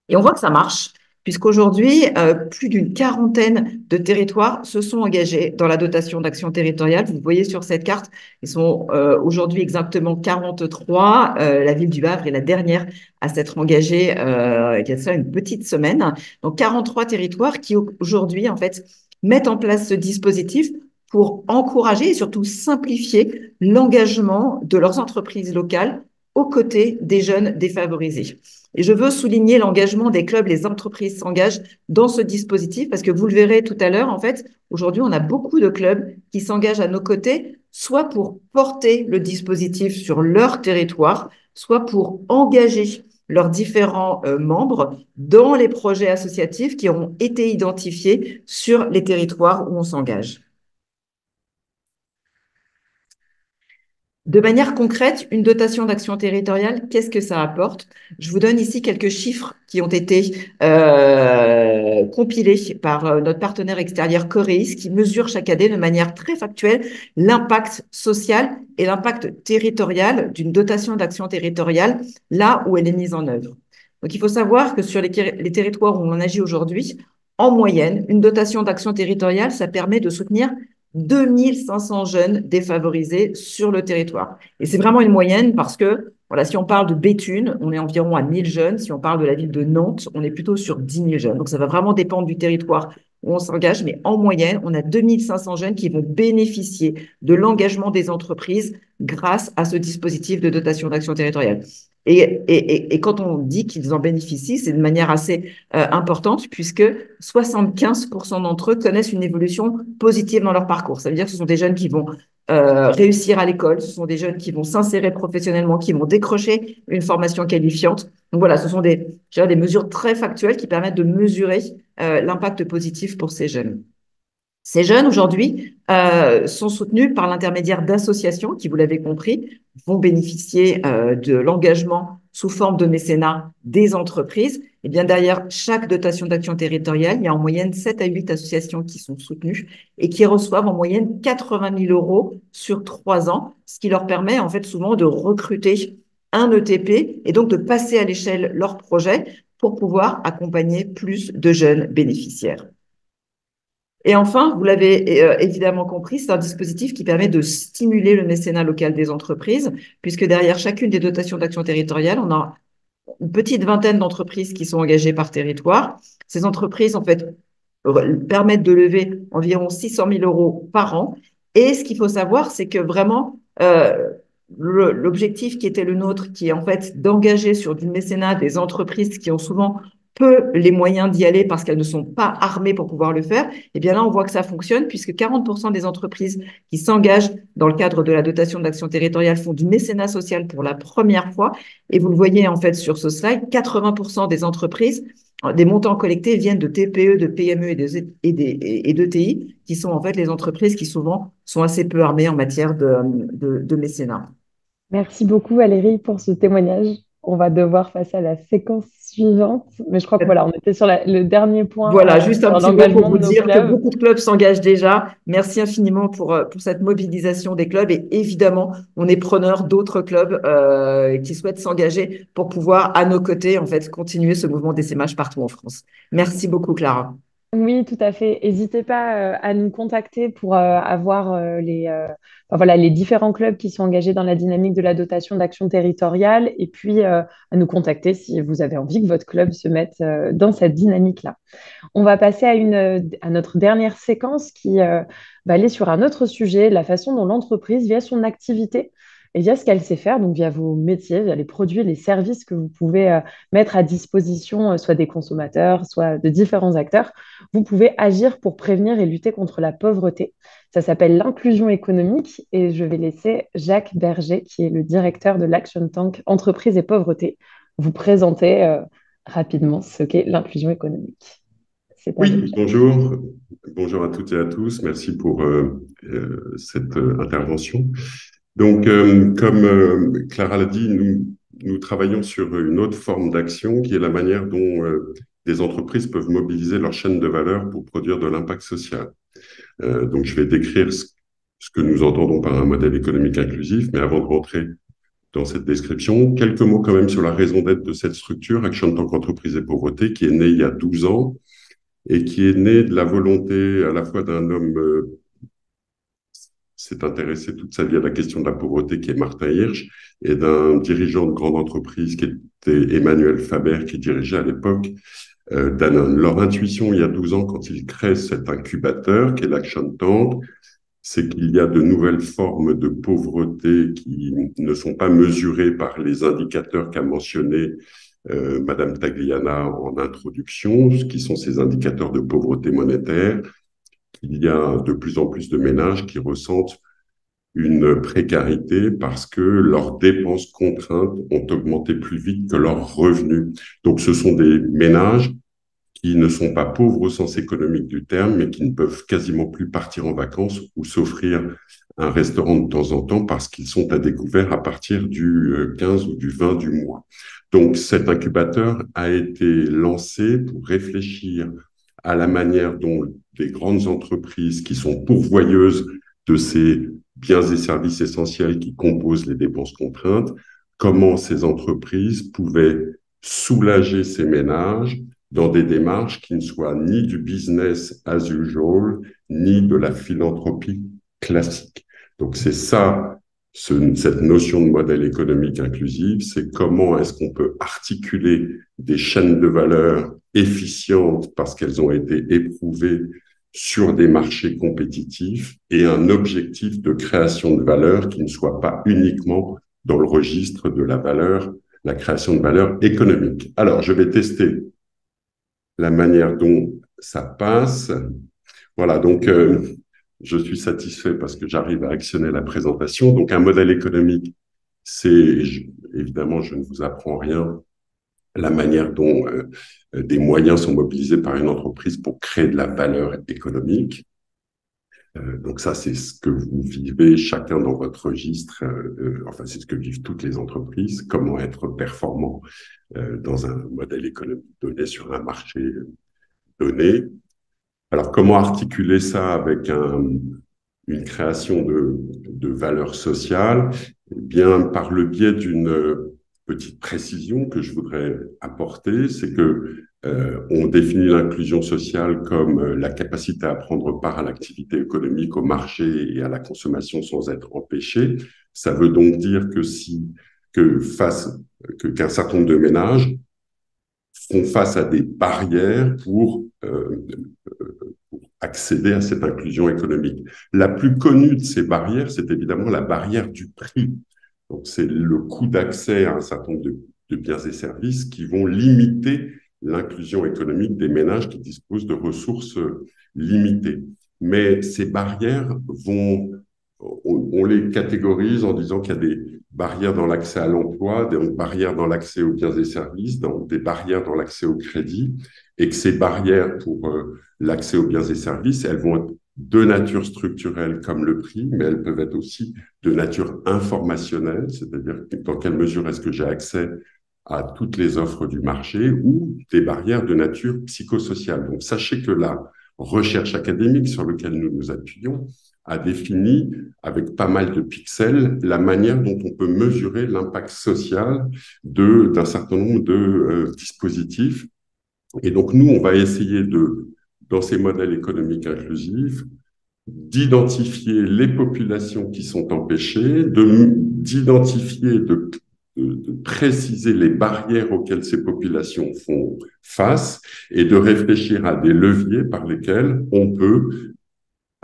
Speaker 6: Et on voit que ça marche, puisqu'aujourd'hui, plus d'une quarantaine de territoires se sont engagés dans la dotation d'action territoriale. Vous voyez sur cette carte, ils sont aujourd'hui exactement 43. La ville du Havre est la dernière à s'être engagée il y a ça une petite semaine. Donc 43 territoires qui aujourd'hui, en fait, mettent en place ce dispositif pour encourager et surtout simplifier l'engagement de leurs entreprises locales aux côtés des jeunes défavorisés. Et je veux souligner l'engagement des clubs, les entreprises s'engagent dans ce dispositif parce que vous le verrez tout à l'heure, en fait, aujourd'hui, on a beaucoup de clubs qui s'engagent à nos côtés soit pour porter le dispositif sur leur territoire, soit pour engager leurs différents membres dans les projets associatifs qui ont été identifiés sur les territoires où on s'engage. De manière concrète, une dotation d'action territoriale, qu'est-ce que ça apporte? Je vous donne ici quelques chiffres qui ont été compilés par notre partenaire extérieur Coréis, qui mesure chaque année de manière très factuelle l'impact social et l'impact territorial d'une dotation d'action territoriale là où elle est mise en œuvre. Donc, il faut savoir que sur les territoires où on agit aujourd'hui, en moyenne, une dotation d'action territoriale, ça permet de soutenir 2500 jeunes défavorisés sur le territoire. Et c'est vraiment une moyenne parce que, voilà, si on parle de Béthune, on est environ à 1000 jeunes. Si on parle de la ville de Nantes, on est plutôt sur 10 000 jeunes. Donc, ça va vraiment dépendre du territoire où on s'engage. Mais en moyenne, on a 2500 jeunes qui vont bénéficier de l'engagement des entreprises grâce à ce dispositif de dotation d'action territoriale. Et quand on dit qu'ils en bénéficient, c'est de manière assez importante puisque 75% d'entre eux connaissent une évolution positive dans leur parcours. Ça veut dire que ce sont des jeunes qui vont réussir à l'école, ce sont des jeunes qui vont s'insérer professionnellement, qui vont décrocher une formation qualifiante. Donc voilà, ce sont des mesures très factuelles qui permettent de mesurer l'impact positif pour ces jeunes. Ces jeunes, aujourd'hui, sont soutenus par l'intermédiaire d'associations qui, vous l'avez compris, vont bénéficier de l'engagement sous forme de mécénat des entreprises. Et bien derrière chaque dotation d'action territoriale, il y a en moyenne 7 à 8 associations qui sont soutenues et qui reçoivent en moyenne 80 000 euros sur 3 ans, ce qui leur permet en fait souvent de recruter un ETP et donc de passer à l'échelle leur projet pour pouvoir accompagner plus de jeunes bénéficiaires. Et enfin, vous l'avez évidemment compris, c'est un dispositif qui permet de stimuler le mécénat local des entreprises, puisque derrière chacune des dotations d'action territoriale, on a une petite vingtaine d'entreprises qui sont engagées par territoire. Ces entreprises, en fait, permettent de lever environ 600 000 euros par an. Et ce qu'il faut savoir, c'est que vraiment, l'objectif qui était le nôtre, qui est en fait d'engager sur du mécénat des entreprises qui ont souvent peu les moyens d'y aller parce qu'elles ne sont pas armées pour pouvoir le faire, eh bien là, on voit que ça fonctionne puisque 40% des entreprises qui s'engagent dans le cadre de la dotation d'action territoriale font du mécénat social pour la première fois. Et vous le voyez en fait sur ce slide, 80% des entreprises, des montants collectés viennent de TPE, de PME et d'ETI, qui sont en fait les entreprises qui souvent sont assez peu armées en matière de mécénat.
Speaker 1: Merci beaucoup Valérie pour ce témoignage. On va devoir passer à la séquence suivante, mais je crois que voilà, on était sur le dernier point
Speaker 6: Voilà, juste un
Speaker 1: sur
Speaker 6: petit mot pour
Speaker 1: l'engagement
Speaker 6: vous
Speaker 1: de nos
Speaker 6: dire que
Speaker 1: clubs.
Speaker 6: beaucoup de clubs s'engagent déjà. Merci infiniment pour cette mobilisation des clubs et évidemment, on est preneur d'autres clubs qui souhaitent s'engager pour pouvoir, à nos côtés, en fait, continuer ce mouvement d'essaimage partout en France. Merci beaucoup, Clara.
Speaker 1: Oui, tout à fait. N'hésitez pas à nous contacter pour avoir enfin, voilà, les différents clubs qui sont engagés dans la dynamique de la dotation d'action territoriale et puis à nous contacter si vous avez envie que votre club se mette dans cette dynamique-là. On va passer à notre dernière séquence qui va aller sur un autre sujet, la façon dont l'entreprise, via son activité et via ce qu'elle sait faire, donc via vos métiers, via les produits, les services que vous pouvez mettre à disposition, soit des consommateurs, soit de différents acteurs, vous pouvez agir pour prévenir et lutter contre la pauvreté. Ça s'appelle l'inclusion économique et je vais laisser Jacques Berger, qui est le directeur de l'Action Tank Entreprise et Pauvreté, vous présenter rapidement ce qu'est l'inclusion économique.
Speaker 7: Oui, bonjour. Bonjour à toutes et à tous. Merci pour cette intervention. Donc, comme Clara l'a dit, nous travaillons sur une autre forme d'action qui est la manière dont des entreprises peuvent mobiliser leur chaîne de valeur pour produire de l'impact social. Donc, je vais décrire ce que nous entendons par un modèle économique inclusif, mais avant de rentrer dans cette description, quelques mots quand même sur la raison d'être de cette structure, Action Tank Entreprise et Pauvreté, qui est née il y a 12 ans et qui est née de la volonté à la fois d'un homme s'est intéressé toute sa vie à la question de la pauvreté, qui est Martin Hirsch, et d'un dirigeant de grande entreprise qui était Emmanuel Faber, qui dirigeait à l'époque Danone. Leur intuition, il y a 12 ans, quand ils créent cet incubateur, qui est l'Action Tank, c'est qu'il y a de nouvelles formes de pauvreté qui ne sont pas mesurées par les indicateurs qu'a mentionné Madame Tagliana en introduction, ce qui sont ces indicateurs de pauvreté monétaire. Il y a de plus en plus de ménages qui ressentent une précarité parce que leurs dépenses contraintes ont augmenté plus vite que leurs revenus. Donc, ce sont des ménages qui ne sont pas pauvres au sens économique du terme, mais qui ne peuvent quasiment plus partir en vacances ou s'offrir un restaurant de temps en temps parce qu'ils sont à découvert à partir du 15 ou du 20 du mois. Donc, cet incubateur a été lancé pour réfléchir à la manière dont les grandes entreprises qui sont pourvoyeuses de ces biens et services essentiels qui composent les dépenses contraintes, comment ces entreprises pouvaient soulager ces ménages dans des démarches qui ne soient ni du business as usual, ni de la philanthropie classique. Donc c'est ça, cette notion de modèle économique inclusif, c'est comment est-ce qu'on peut articuler des chaînes de valeur efficientes parce qu'elles ont été éprouvées sur des marchés compétitifs et un objectif de création de valeur qui ne soit pas uniquement dans le registre de la valeur, la création de valeur économique. Alors, je vais tester la manière dont ça passe. Voilà, donc je suis satisfait parce que j'arrive à actionner la présentation. Donc, un modèle économique, c'est, évidemment, je ne vous apprends rien, la manière dont des moyens sont mobilisés par une entreprise pour créer de la valeur économique. Donc ça, c'est ce que vous vivez chacun dans votre registre. Enfin, c'est ce que vivent toutes les entreprises. Comment être performant dans un modèle économique donné sur un marché donné. Alors, comment articuler ça avec une création de valeur sociale? Eh bien, par le biais d'une petite précision que je voudrais apporter, c'est que on définit l'inclusion sociale comme la capacité à prendre part à l'activité économique, au marché et à la consommation sans être empêché. Ça veut donc dire qu'un certain nombre de ménages font face à des barrières pour accéder à cette inclusion économique. La plus connue de ces barrières, c'est évidemment la barrière du prix. Donc, c'est le coût d'accès à un certain nombre de biens et services qui vont limiter l'inclusion économique des ménages qui disposent de ressources limitées. Mais ces barrières on les catégorise en disant qu'il y a des barrières dans l'accès à l'emploi, des barrières dans l'accès aux biens et services, des barrières dans l'accès au crédit, et que ces barrières pour l'accès aux biens et services, elles vont être de nature structurelle comme le prix, mais elles peuvent être aussi de nature informationnelle, c'est-à-dire dans quelle mesure est-ce que j'ai accès à toutes les offres du marché, ou des barrières de nature psychosociale. Donc sachez que la recherche académique sur laquelle nous nous appuyons a défini, avec pas mal de pixels, la manière dont on peut mesurer l'impact social d'un certain nombre de dispositifs. Et donc, nous, on va essayer dans ces modèles économiques inclusifs, d'identifier les populations qui sont empêchées, d'identifier, de préciser les barrières auxquelles ces populations font face et de réfléchir à des leviers par lesquels on peut,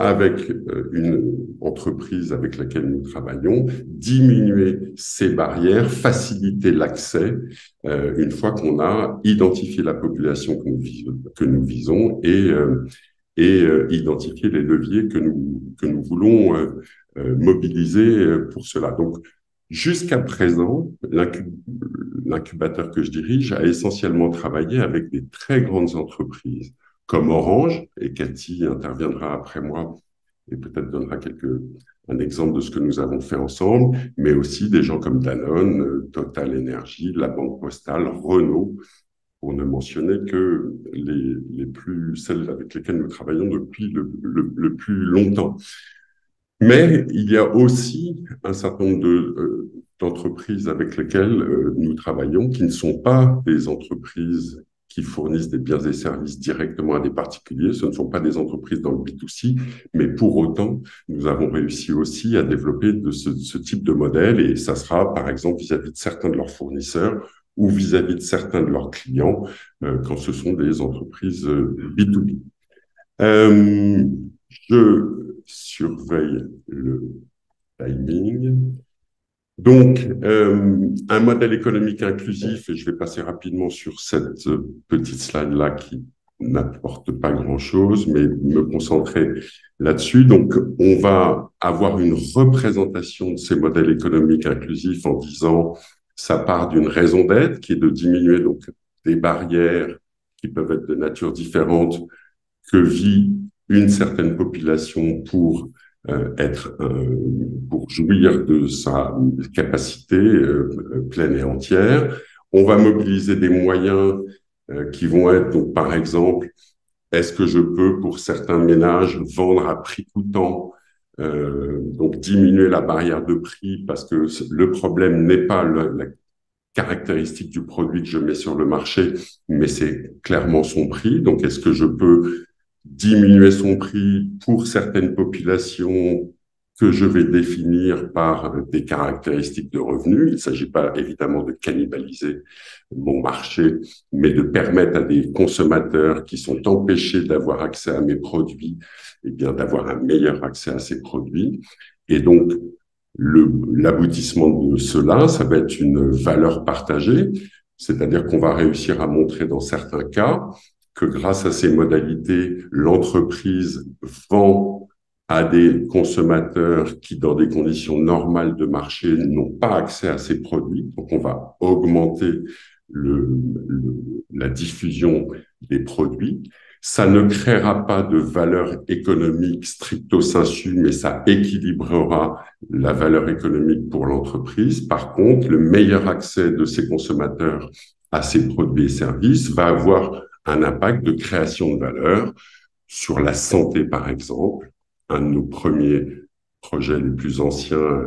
Speaker 7: avec une entreprise avec laquelle nous travaillons, diminuer ces barrières, faciliter l'accès une fois qu'on a identifié la population que nous visons et identifier les leviers que nous voulons mobiliser pour cela. Donc, jusqu'à présent, l'incubateur que je dirige a essentiellement travaillé avec des très grandes entreprises comme Orange, et Cathy interviendra après moi et peut-être donnera un exemple de ce que nous avons fait ensemble, mais aussi des gens comme Danone, Total Energy, la Banque Postale, Renault, pour ne mentionner que celles avec lesquelles nous travaillons depuis le plus longtemps. Mais il y a aussi un certain nombre d'entreprises avec lesquelles nous travaillons qui ne sont pas des entreprises qui fournissent des biens et services directement à des particuliers. Ce ne sont pas des entreprises dans le B2C, mais pour autant, nous avons réussi aussi à développer ce type de modèle et ça sera, par exemple, vis-à-vis de certains de leurs fournisseurs ou vis-à-vis de certains de leurs clients quand ce sont des entreprises B2B. Je surveille le timing. Donc, un modèle économique inclusif, et je vais passer rapidement sur cette petite slide-là qui n'apporte pas grand-chose, mais me concentrer là-dessus. Donc, on va avoir une représentation de ces modèles économiques inclusifs en disant ça part d'une raison d'être qui est de diminuer donc des barrières qui peuvent être de nature différente que vit une certaine population pour jouir de sa capacité pleine et entière. On va mobiliser des moyens qui vont être, donc, par exemple, est-ce que je peux, pour certains ménages, vendre à prix coûtant, donc diminuer la barrière de prix, parce que le problème n'est pas la caractéristique du produit que je mets sur le marché, mais c'est clairement son prix. Donc, est-ce que je peux diminuer son prix pour certaines populations que je vais définir par des caractéristiques de revenus? Il ne s'agit pas évidemment de cannibaliser mon marché, mais de permettre à des consommateurs qui sont empêchés d'avoir accès à mes produits, eh bien, d'avoir un meilleur accès à ces produits. Et donc, l'aboutissement de cela, ça va être une valeur partagée, c'est-à-dire qu'on va réussir à montrer dans certains cas que grâce à ces modalités, l'entreprise vend à des consommateurs qui, dans des conditions normales de marché, n'ont pas accès à ces produits. Donc, on va augmenter la diffusion des produits. Ça ne créera pas de valeur économique stricto sensu, mais ça équilibrera la valeur économique pour l'entreprise. Par contre, le meilleur accès de ces consommateurs à ces produits et services va avoir un impact de création de valeur sur la santé, par exemple. Un de nos premiers projets les plus anciens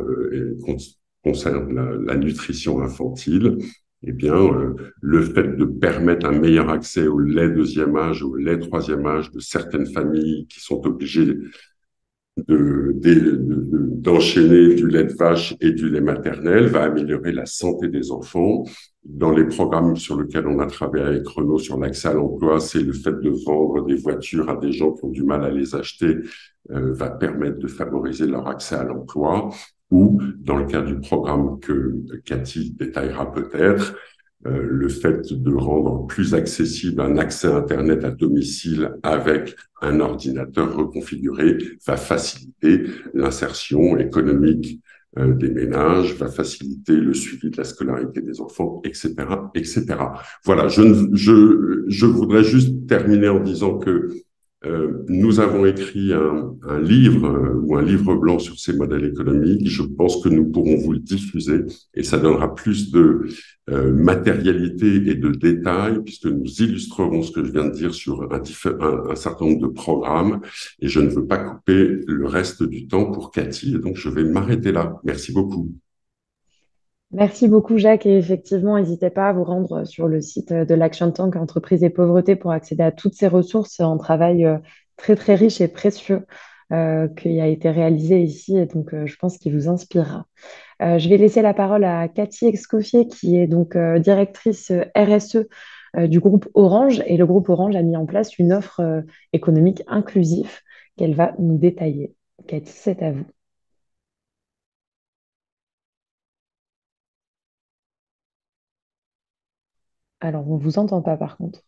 Speaker 7: concerne la nutrition infantile. Eh bien, le fait de permettre un meilleur accès au lait deuxième âge, au lait troisième âge de certaines familles qui sont obligées d'enchaîner du lait de vache et du lait maternel va améliorer la santé des enfants. Dans les programmes sur lesquels on a travaillé avec Renault sur l'accès à l'emploi, c'est le fait de vendre des voitures à des gens qui ont du mal à les acheter va permettre de favoriser leur accès à l'emploi. Ou, dans le cadre du programme que Cathy détaillera peut-être, le fait de rendre plus accessible un accès à Internet à domicile avec un ordinateur reconfiguré va faciliter l'insertion économique des ménages, va faciliter le suivi de la scolarité des enfants, etc., etc. Voilà, je voudrais juste terminer en disant que nous avons écrit un livre ou un livre blanc sur ces modèles économiques. Je pense que nous pourrons vous le diffuser et ça donnera plus de matérialité et de détails puisque nous illustrerons ce que je viens de dire sur un certain nombre de programmes et je ne veux pas couper le reste du temps pour Cathy et donc je vais m'arrêter là. Merci beaucoup.
Speaker 1: Merci beaucoup, Jacques. Et effectivement, n'hésitez pas à vous rendre sur le site de l'Action Tank Entreprises et Pauvreté pour accéder à toutes ces ressources. C'est un travail très, très riche et précieux qui a été réalisé ici et donc je pense qu'il vous inspirera. Je vais laisser la parole à Cathy Escoffier, qui est donc directrice RSE du groupe Orange. Et le groupe Orange a mis en place une offre économique inclusive qu'elle va nous détailler. Cathy, c'est à vous. Alors, on ne vous entend pas par contre.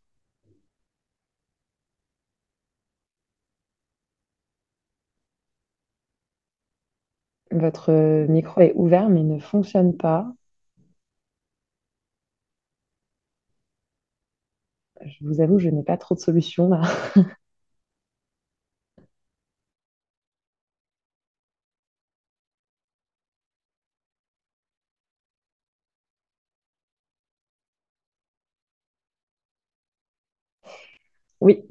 Speaker 1: Votre micro est ouvert mais ne fonctionne pas. Je vous avoue, je n'ai pas trop de solutions là. Oui.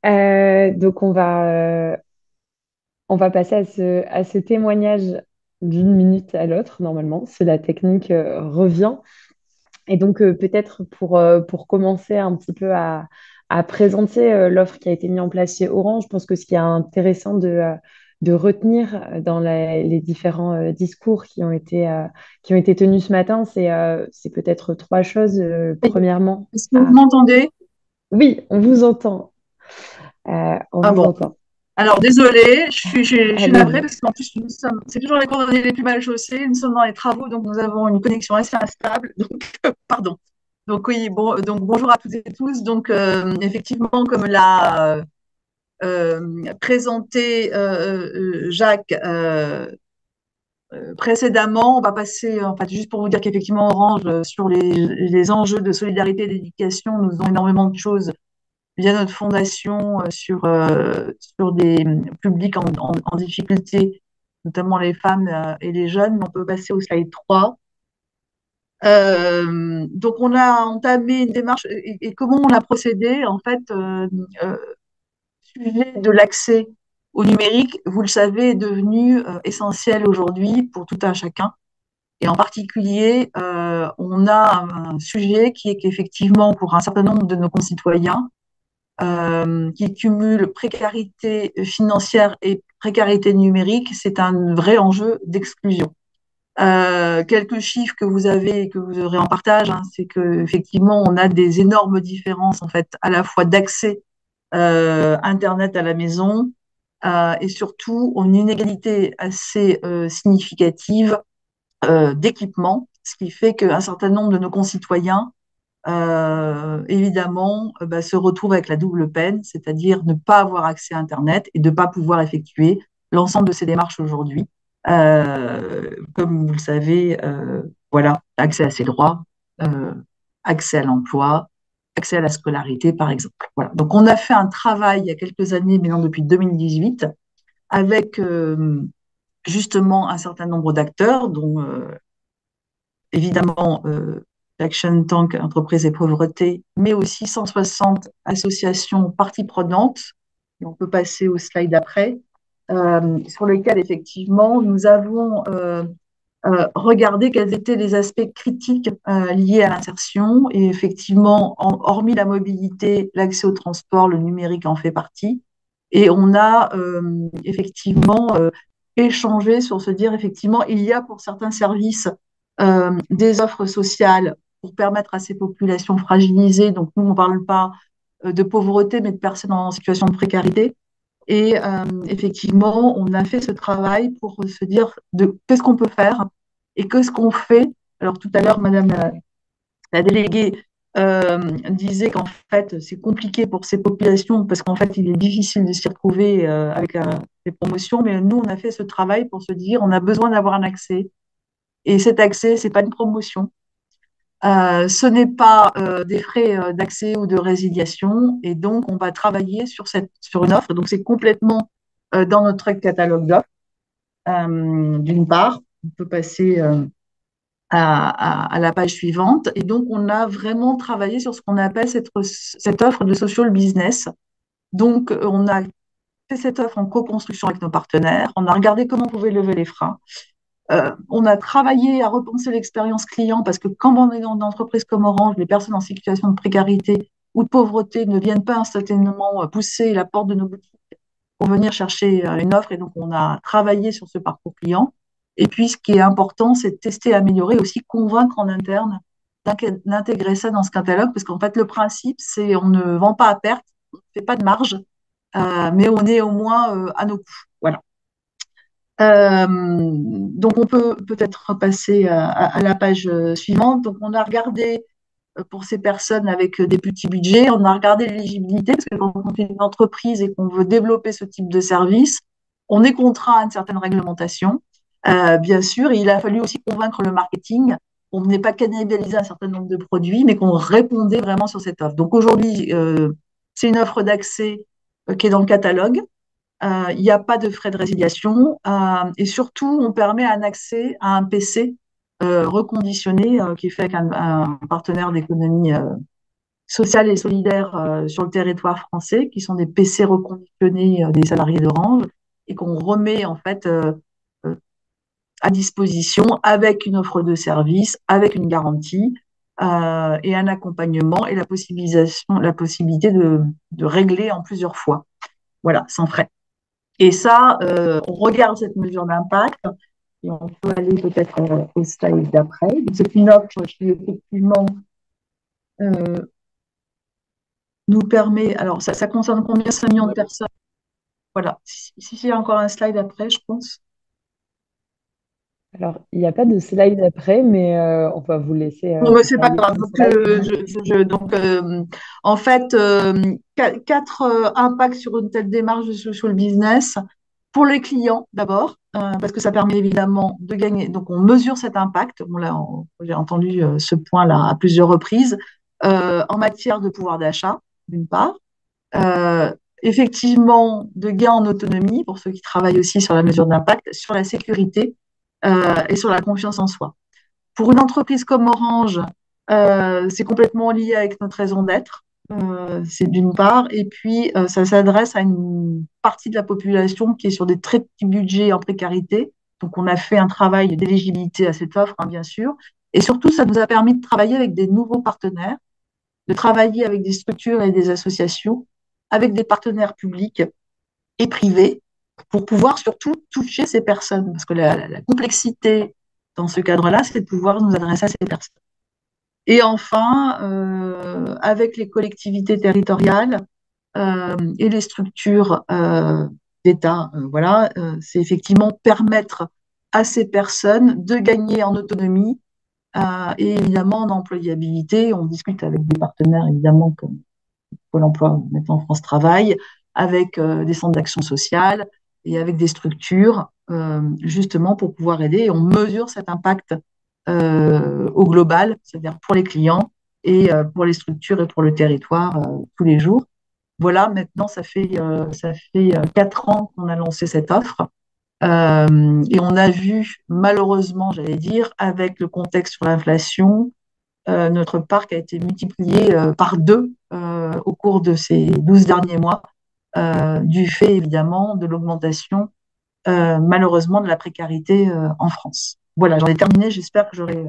Speaker 1: Donc, on va passer à ce témoignage d'une minute à l'autre, normalement, si la technique revient. Et donc, peut-être pour commencer un petit peu à présenter l'offre qui a été mise en place chez Orange, je pense que ce qui est intéressant de retenir dans les différents discours qui ont été tenus ce matin, c'est peut-être trois choses. Premièrement,
Speaker 8: est-ce que vous m'entendez?
Speaker 1: Oui, on vous entend. On vous
Speaker 8: bon.
Speaker 1: entend.
Speaker 8: Alors, désolée, je suis
Speaker 1: Allez-y.
Speaker 8: navrée parce qu'en plus, c'est toujours les coordonnées les plus mal chaussées. Nous sommes dans les travaux, donc nous avons une connexion assez instable. Donc, pardon. Donc oui, bon, donc bonjour à toutes et tous. Donc effectivement, comme l'a présenté Jacques précédemment, on va passer, en fait, juste pour vous dire qu'effectivement, Orange, sur les enjeux de solidarité et d'éducation, nous faisons énormément de choses via notre fondation sur des publics en difficulté, notamment les femmes et les jeunes. On peut passer au slide 3. Donc, on a entamé une démarche et comment on a procédé? En fait, sujet de l'accès au numérique, vous le savez, est devenu essentiel aujourd'hui pour tout un chacun. Et en particulier, on a un sujet qui est qu'effectivement, pour un certain nombre de nos concitoyens, qui cumulent précarité financière et précarité numérique, c'est un vrai enjeu d'exclusion. Quelques chiffres que vous avez et que vous aurez en partage, hein, c'est qu'effectivement, on a des énormes différences en fait, à la fois d'accès Internet à la maison et surtout une inégalité assez significative d'équipement, ce qui fait qu'un certain nombre de nos concitoyens, évidemment, bah, se retrouvent avec la double peine, c'est-à-dire ne pas avoir accès à Internet et de ne pas pouvoir effectuer l'ensemble de ces démarches aujourd'hui. Comme vous le savez, voilà, accès à ses droits, euh, accès à l'emploi, accès à la scolarité, par exemple. Voilà. Donc, on a fait un travail il y a quelques années, maintenant depuis 2018, avec justement un certain nombre d'acteurs, dont évidemment l'Action Tank Entreprises et Pauvreté, mais aussi 160 associations parties prenantes. Et on peut passer au slide après, sur lesquelles effectivement nous avons regardé quels étaient les aspects critiques liés à l'insertion. Et effectivement, hormis la mobilité, l'accès au transport, le numérique en fait partie. Et on a effectivement échangé sur se dire effectivement, il y a pour certains services des offres sociales pour permettre à ces populations fragilisées, donc nous on ne parle pas de pauvreté, mais de personnes en situation de précarité. Et effectivement, on a fait ce travail pour se dire de qu'est-ce qu'on peut faire et qu'est-ce qu'on fait. Alors tout à l'heure, Madame la déléguée disait qu'en fait, c'est compliqué pour ces populations parce qu'en fait, il est difficile de s'y retrouver avec les promotions. Mais nous, on a fait ce travail pour se dire on a besoin d'avoir un accès. Et cet accès, c'est pas une promotion. Ce n'est pas des frais d'accès ou de résiliation. Et donc, on va travailler sur une offre. Donc, c'est complètement dans notre catalogue d'offres, d'une part. On peut passer à la page suivante. Et donc, on a vraiment travaillé sur ce qu'on appelle cette offre de social business. Donc, on a fait cette offre en co-construction avec nos partenaires. On a regardé comment on pouvait lever les freins. On a travaillé à repenser l'expérience client parce que quand on est dans une entreprise comme Orange, les personnes en situation de précarité ou de pauvreté ne viennent pas instantanément pousser la porte de nos boutiques pour venir chercher une offre. Et donc, on a travaillé sur ce parcours client. Et puis, ce qui est important, c'est de tester, améliorer, aussi convaincre en interne d'intégrer ça dans ce catalogue parce qu'en fait, le principe, c'est on ne vend pas à perte, on ne fait pas de marge, mais on est au moins à nos coûts. Voilà. Donc, on peut peut-être passer à la page suivante. Donc, on a regardé pour ces personnes avec des petits budgets, on a regardé l'éligibilité, parce que quand on est une entreprise et qu'on veut développer ce type de service, on est contraint à une certaine réglementation, bien sûr, et il a fallu aussi convaincre le marketing qu'on n'est pas cannibaliser un certain nombre de produits, mais qu'on répondait vraiment sur cette offre. Donc, aujourd'hui, c'est une offre d'accès qui est dans le catalogue. Il n'y a pas de frais de résiliation et surtout, on permet un accès à un PC reconditionné qui est fait avec un partenaire d'économie sociale et solidaire sur le territoire français, qui sont des PC reconditionnés des salariés d'Orange et qu'on remet en fait euh, à disposition avec une offre de service, avec une garantie et un accompagnement et la possibilité de régler en plusieurs fois. Voilà, sans frais. Et ça, on regarde cette mesure d'impact et on peut aller peut-être au slide d'après. C'est une offre qui effectivement nous permet, alors ça concerne combien? 5 millions de personnes. Voilà, si il y a encore un slide après, je pense.
Speaker 1: Alors, il n'y a pas de slide après, mais on va vous laisser
Speaker 8: Non, mais c'est pas
Speaker 1: parler
Speaker 8: grave.
Speaker 1: sans
Speaker 8: Donc,
Speaker 1: slide.
Speaker 8: en fait, quatre impacts sur une telle démarche de social business. Pour les clients, d'abord, parce que ça permet évidemment de gagner. Donc, on mesure cet impact. J'ai entendu ce point-là à plusieurs reprises, en matière de pouvoir d'achat, d'une part. Euh, Effectivement, de gains en autonomie, pour ceux qui travaillent aussi sur la mesure d'impact, sur la sécurité et sur la confiance en soi. Pour une entreprise comme Orange, c'est complètement lié avec notre raison d'être. C'est d'une part, et puis ça s'adresse à une partie de la population qui est sur des très petits budgets en précarité. Donc, on a fait un travail d'éligibilité à cette offre, hein, bien sûr. Et surtout, ça nous a permis de travailler avec des nouveaux partenaires, de travailler avec des structures et des associations, avec des partenaires publics et privés, pour pouvoir surtout toucher ces personnes. Parce que la complexité dans ce cadre-là, c'est de pouvoir nous adresser à ces personnes. Et enfin, avec les collectivités territoriales et les structures d'État, voilà, c'est effectivement permettre à ces personnes de gagner en autonomie et évidemment en employabilité. On discute avec des partenaires, évidemment, comme Pôle emploi, maintenant France Travail, avec des centres d'action sociale et avec des structures, justement pour pouvoir aider. Et on mesure cet impact au global, c'est-à-dire pour les clients et pour les structures et pour le territoire tous les jours. Voilà, maintenant, ça fait 4 ans qu'on a lancé cette offre. Et on a vu, malheureusement, j'allais dire, avec le contexte sur l'inflation, notre parc a été multiplié par 2 au cours de ces 12 derniers mois, du fait évidemment de l'augmentation, malheureusement, de la précarité en France. Voilà, j'en ai terminé. J'espère que j'aurai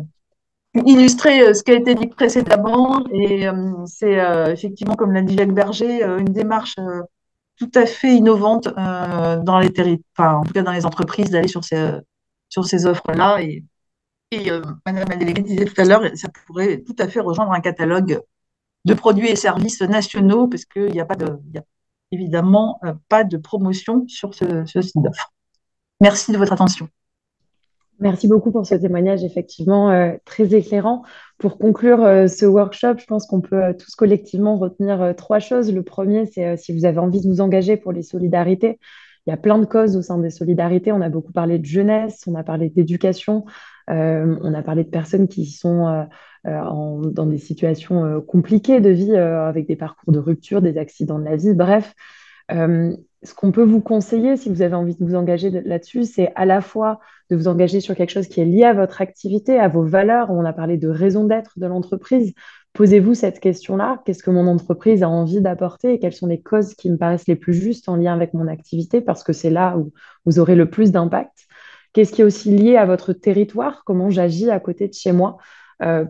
Speaker 8: illustré ce qui a été dit précédemment. Et c'est effectivement, comme l'a dit Jacques Berger, une démarche tout à fait innovante dans les territoires, en tout cas dans les entreprises, d'aller sur ces offres-là. Et Madame la déléguée disait tout à l'heure, ça pourrait tout à fait rejoindre un catalogue de produits et services nationaux, parce qu'il n'y a il y a évidemment pas de promotion sur ce site d'offre. Merci de votre attention.
Speaker 1: Merci beaucoup pour ce témoignage, effectivement très éclairant. Pour conclure ce workshop, je pense qu'on peut tous collectivement retenir 3 choses. Le premier, c'est si vous avez envie de vous engager pour les solidarités. Il y a plein de causes au sein des solidarités. On a beaucoup parlé de jeunesse, on a parlé d'éducation, on a parlé de personnes qui sont dans des situations compliquées de vie, avec des parcours de rupture, des accidents de la vie, bref. Ce qu'on peut vous conseiller, si vous avez envie de vous engager là-dessus, c'est à la fois de vous engager sur quelque chose qui est lié à votre activité, à vos valeurs. On a parlé de raison d'être de l'entreprise. Posez-vous cette question-là. Qu'est-ce que mon entreprise a envie d'apporter et quelles sont les causes qui me paraissent les plus justes en lien avec mon activité parce que c'est là où vous aurez le plus d'impact. Qu'est-ce qui est aussi lié à votre territoire? Comment j'agis à côté de chez moi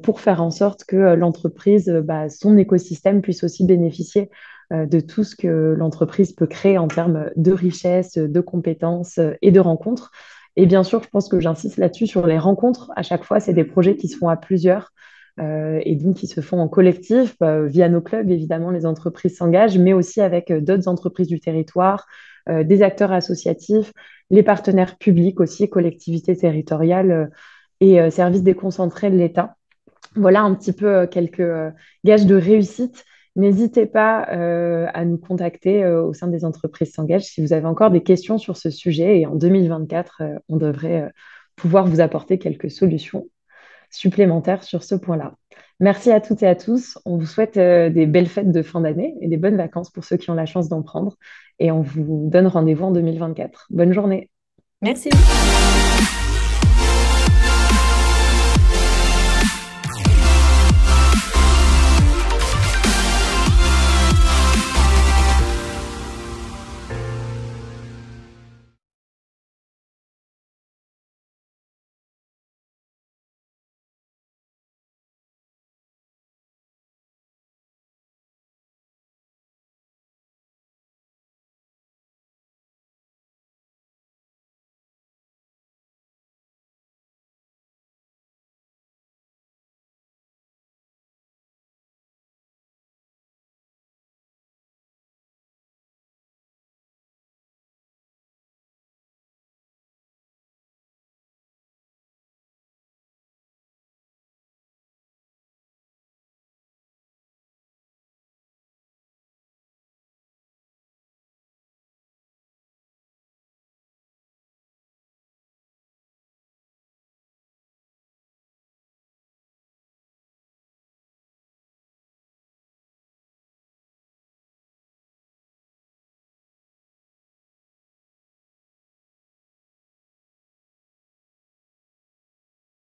Speaker 1: pour faire en sorte que l'entreprise, son écosystème puisse aussi bénéficier de tout ce que l'entreprise peut créer en termes de richesse, de compétences et de rencontres. Et bien sûr, je pense que j'insiste là-dessus sur les rencontres. À chaque fois, c'est des projets qui se font à plusieurs et donc qui se font en collectif via nos clubs. Évidemment, les entreprises s'engagent, mais aussi avec d'autres entreprises du territoire, des acteurs associatifs, les partenaires publics aussi, collectivités territoriales et services déconcentrés de l'État. Voilà un petit peu quelques gages de réussite. N'hésitez pas à nous contacter au sein des entreprises s'engagent si vous avez encore des questions sur ce sujet. Et en 2024, on devrait pouvoir vous apporter quelques solutions supplémentaires sur ce point-là. Merci à toutes et à tous. On vous souhaite des belles fêtes de fin d'année et des bonnes vacances pour ceux qui ont la chance d'en prendre. Et on vous donne rendez-vous en 2024. Bonne journée.
Speaker 4: Merci.